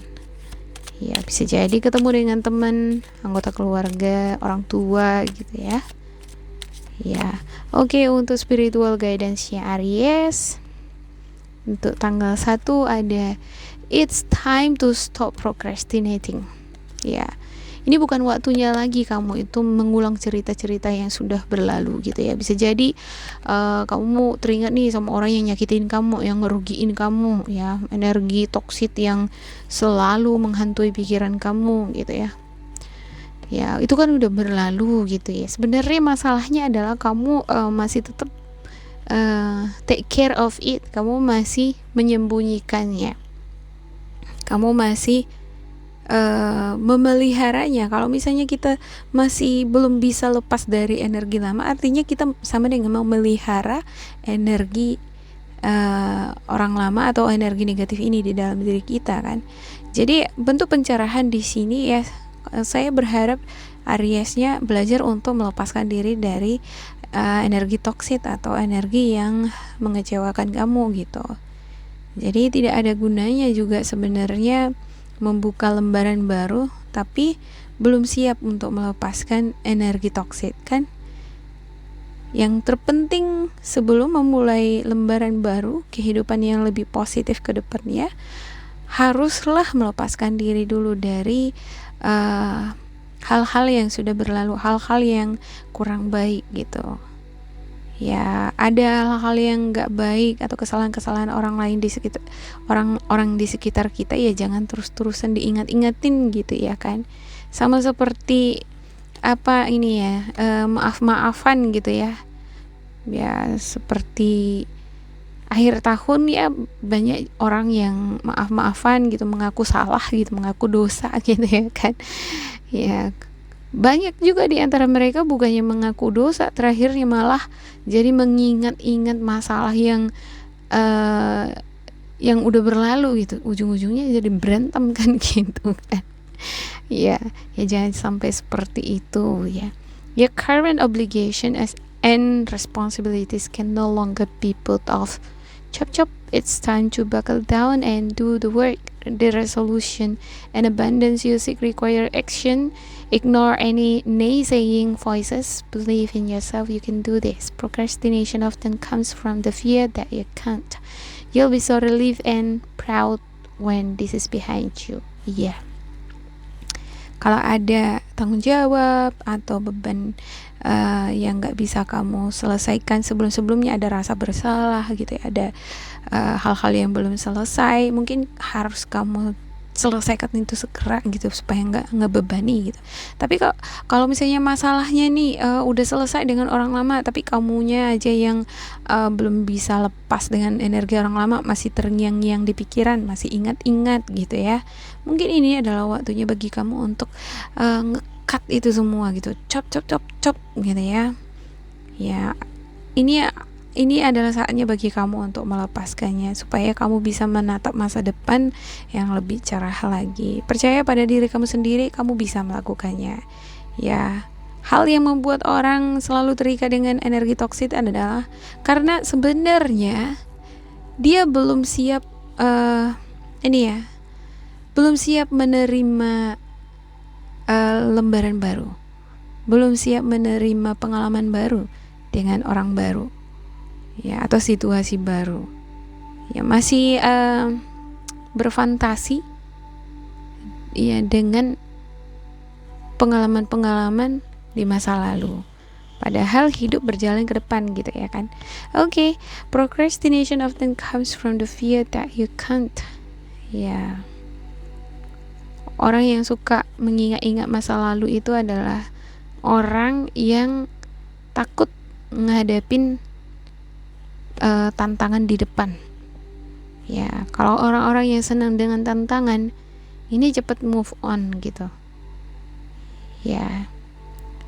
A: Ya, bisa jadi ketemu dengan teman, anggota keluarga, orang tua gitu ya. Ya, oke, untuk spiritual guidance-nya Aries untuk tanggal 1 ada it's time to stop procrastinating. Ya, Ini bukan waktunya lagi kamu itu mengulang cerita-cerita yang sudah berlalu gitu ya. Bisa jadi kamu teringat nih sama orang yang nyakitin kamu, yang ngerugiin kamu ya, energi toksit yang selalu menghantui pikiran kamu gitu ya. Ya itu kan udah berlalu gitu ya. Sebenarnya masalahnya adalah kamu masih tetap take care of it, kamu masih menyembunyikannya, kamu masih memeliharanya. Kalau misalnya kita masih belum bisa lepas dari energi lama, artinya kita sama dengan memelihara energi orang lama atau energi negatif ini di dalam diri kita kan. Jadi bentuk pencerahan di sini ya, saya berharap Ariesnya belajar untuk melepaskan diri dari energi toksit atau energi yang mengecewakan kamu gitu. Jadi tidak ada gunanya juga sebenarnya membuka lembaran baru tapi belum siap untuk melepaskan energi toksit kan. Yang terpenting sebelum memulai lembaran baru kehidupan yang lebih positif ke depannya, haruslah melepaskan diri dulu dari hal-hal yang sudah berlalu, hal-hal yang kurang baik gitu. Ya ada hal-hal yang nggak baik atau kesalahan-kesalahan orang lain di sekitar orang-orang di sekitar kita, ya jangan terus-terusan diingat-ingatin gitu ya kan. Sama seperti apa ini ya, maaf-maafan gitu ya. Ya seperti akhir tahun ya, banyak orang yang maaf-maafan gitu, mengaku salah gitu, mengaku dosa gitu ya kan. Ya banyak juga di antara mereka bukannya mengaku dosa, terakhirnya malah jadi mengingat-ingat masalah yang udah berlalu gitu, ujung-ujungnya jadi berantem kan gitu kan. Ya jangan sampai seperti itu ya. Your current obligation and responsibilities can no longer be put off. Chop, it's time to buckle down and do the work. The resolution and abundance you seek require action. Ignore any naysaying voices. Believe in yourself, you can do this. Procrastination often comes from the fear that you can't. You'll be so relieved and proud when this is behind you. Yeah. Kalau ada tanggung jawab atau beban yang gak bisa kamu selesaikan sebelum-sebelumnya, ada rasa bersalah gitu ya, ada hal-hal yang belum selesai, mungkin harus kamu selesaikan itu segera gitu supaya nggak ngebebani gitu. Tapi kalau misalnya masalahnya nih udah selesai dengan orang lama, tapi kamunya aja yang belum bisa lepas dengan energi orang lama, masih terngiang-ngiang di pikiran, masih ingat-ingat gitu ya, mungkin ini adalah waktunya bagi kamu untuk nge-cut itu semua gitu, chop gitu ya. Ya ini adalah saatnya bagi kamu untuk melepaskannya supaya kamu bisa menatap masa depan yang lebih cerah lagi. Percaya pada diri kamu sendiri, kamu bisa melakukannya. Ya, hal yang membuat orang selalu terikat dengan energi toksit adalah karena sebenarnya dia belum siap belum siap menerima lembaran baru. Belum siap menerima pengalaman baru dengan orang baru. Ya, atau situasi baru. Ya, masih berfantasi ya dengan pengalaman-pengalaman di masa lalu. Padahal hidup berjalan ke depan gitu ya kan. Okay, procrastination often comes from the fear that you can't. Ya. Orang yang suka mengingat-ingat masa lalu itu adalah orang yang takut ngadepin tantangan di depan. Ya, kalau orang-orang yang senang dengan tantangan, ini cepat move on gitu. Ya,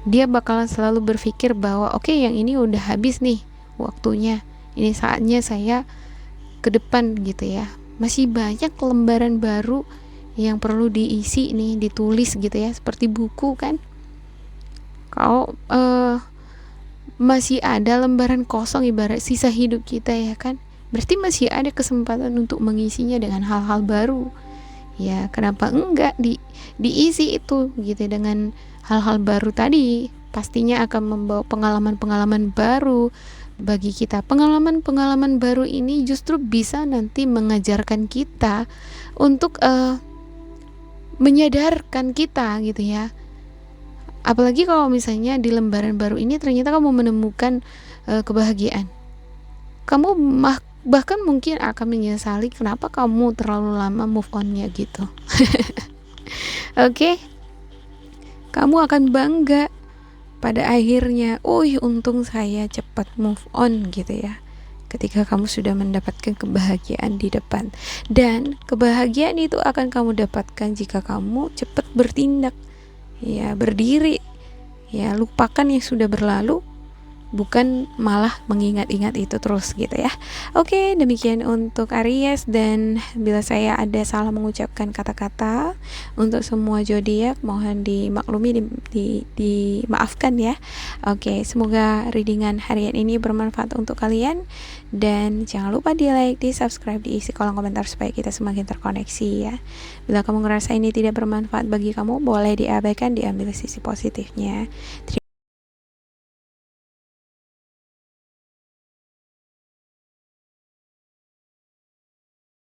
A: dia bakalan selalu berpikir bahwa oke, yang ini udah habis nih waktunya, ini saatnya saya ke depan gitu ya. Masih banyak lembaran baru yang perlu diisi nih, ditulis gitu ya, seperti buku kan. Kalau masih ada lembaran kosong ibarat sisa hidup kita ya kan, berarti masih ada kesempatan untuk mengisinya dengan hal-hal baru. Ya kenapa enggak diisi itu gitu dengan hal-hal baru tadi. Pastinya akan membawa pengalaman-pengalaman baru bagi kita. Pengalaman-pengalaman baru ini justru bisa nanti mengajarkan kita untuk menyadarkan kita gitu ya, Apalagi kalau misalnya di lembaran baru ini ternyata kamu menemukan kebahagiaan. Kamu bahkan mungkin akan menyesali kenapa kamu terlalu lama move on-nya gitu. Oke? Kamu akan bangga pada akhirnya, untung saya cepat move on gitu ya. Ketika kamu sudah mendapatkan kebahagiaan di depan. Dan kebahagiaan itu akan kamu dapatkan jika kamu cepat bertindak. Ya, berdiri. Ya, lupakan yang sudah berlalu, bukan malah mengingat-ingat itu terus gitu ya. Oke, demikian untuk Aries, dan bila saya ada salah mengucapkan kata-kata untuk semua zodiak mohon dimaklumi, dimaafkan ya. Oke, semoga readingan harian ini bermanfaat untuk kalian, dan jangan lupa di like, di subscribe, diisi kolom komentar supaya kita semakin terkoneksi ya. Bila kamu ngerasa ini tidak bermanfaat bagi kamu, boleh diabaikan, diambil sisi positifnya. Terima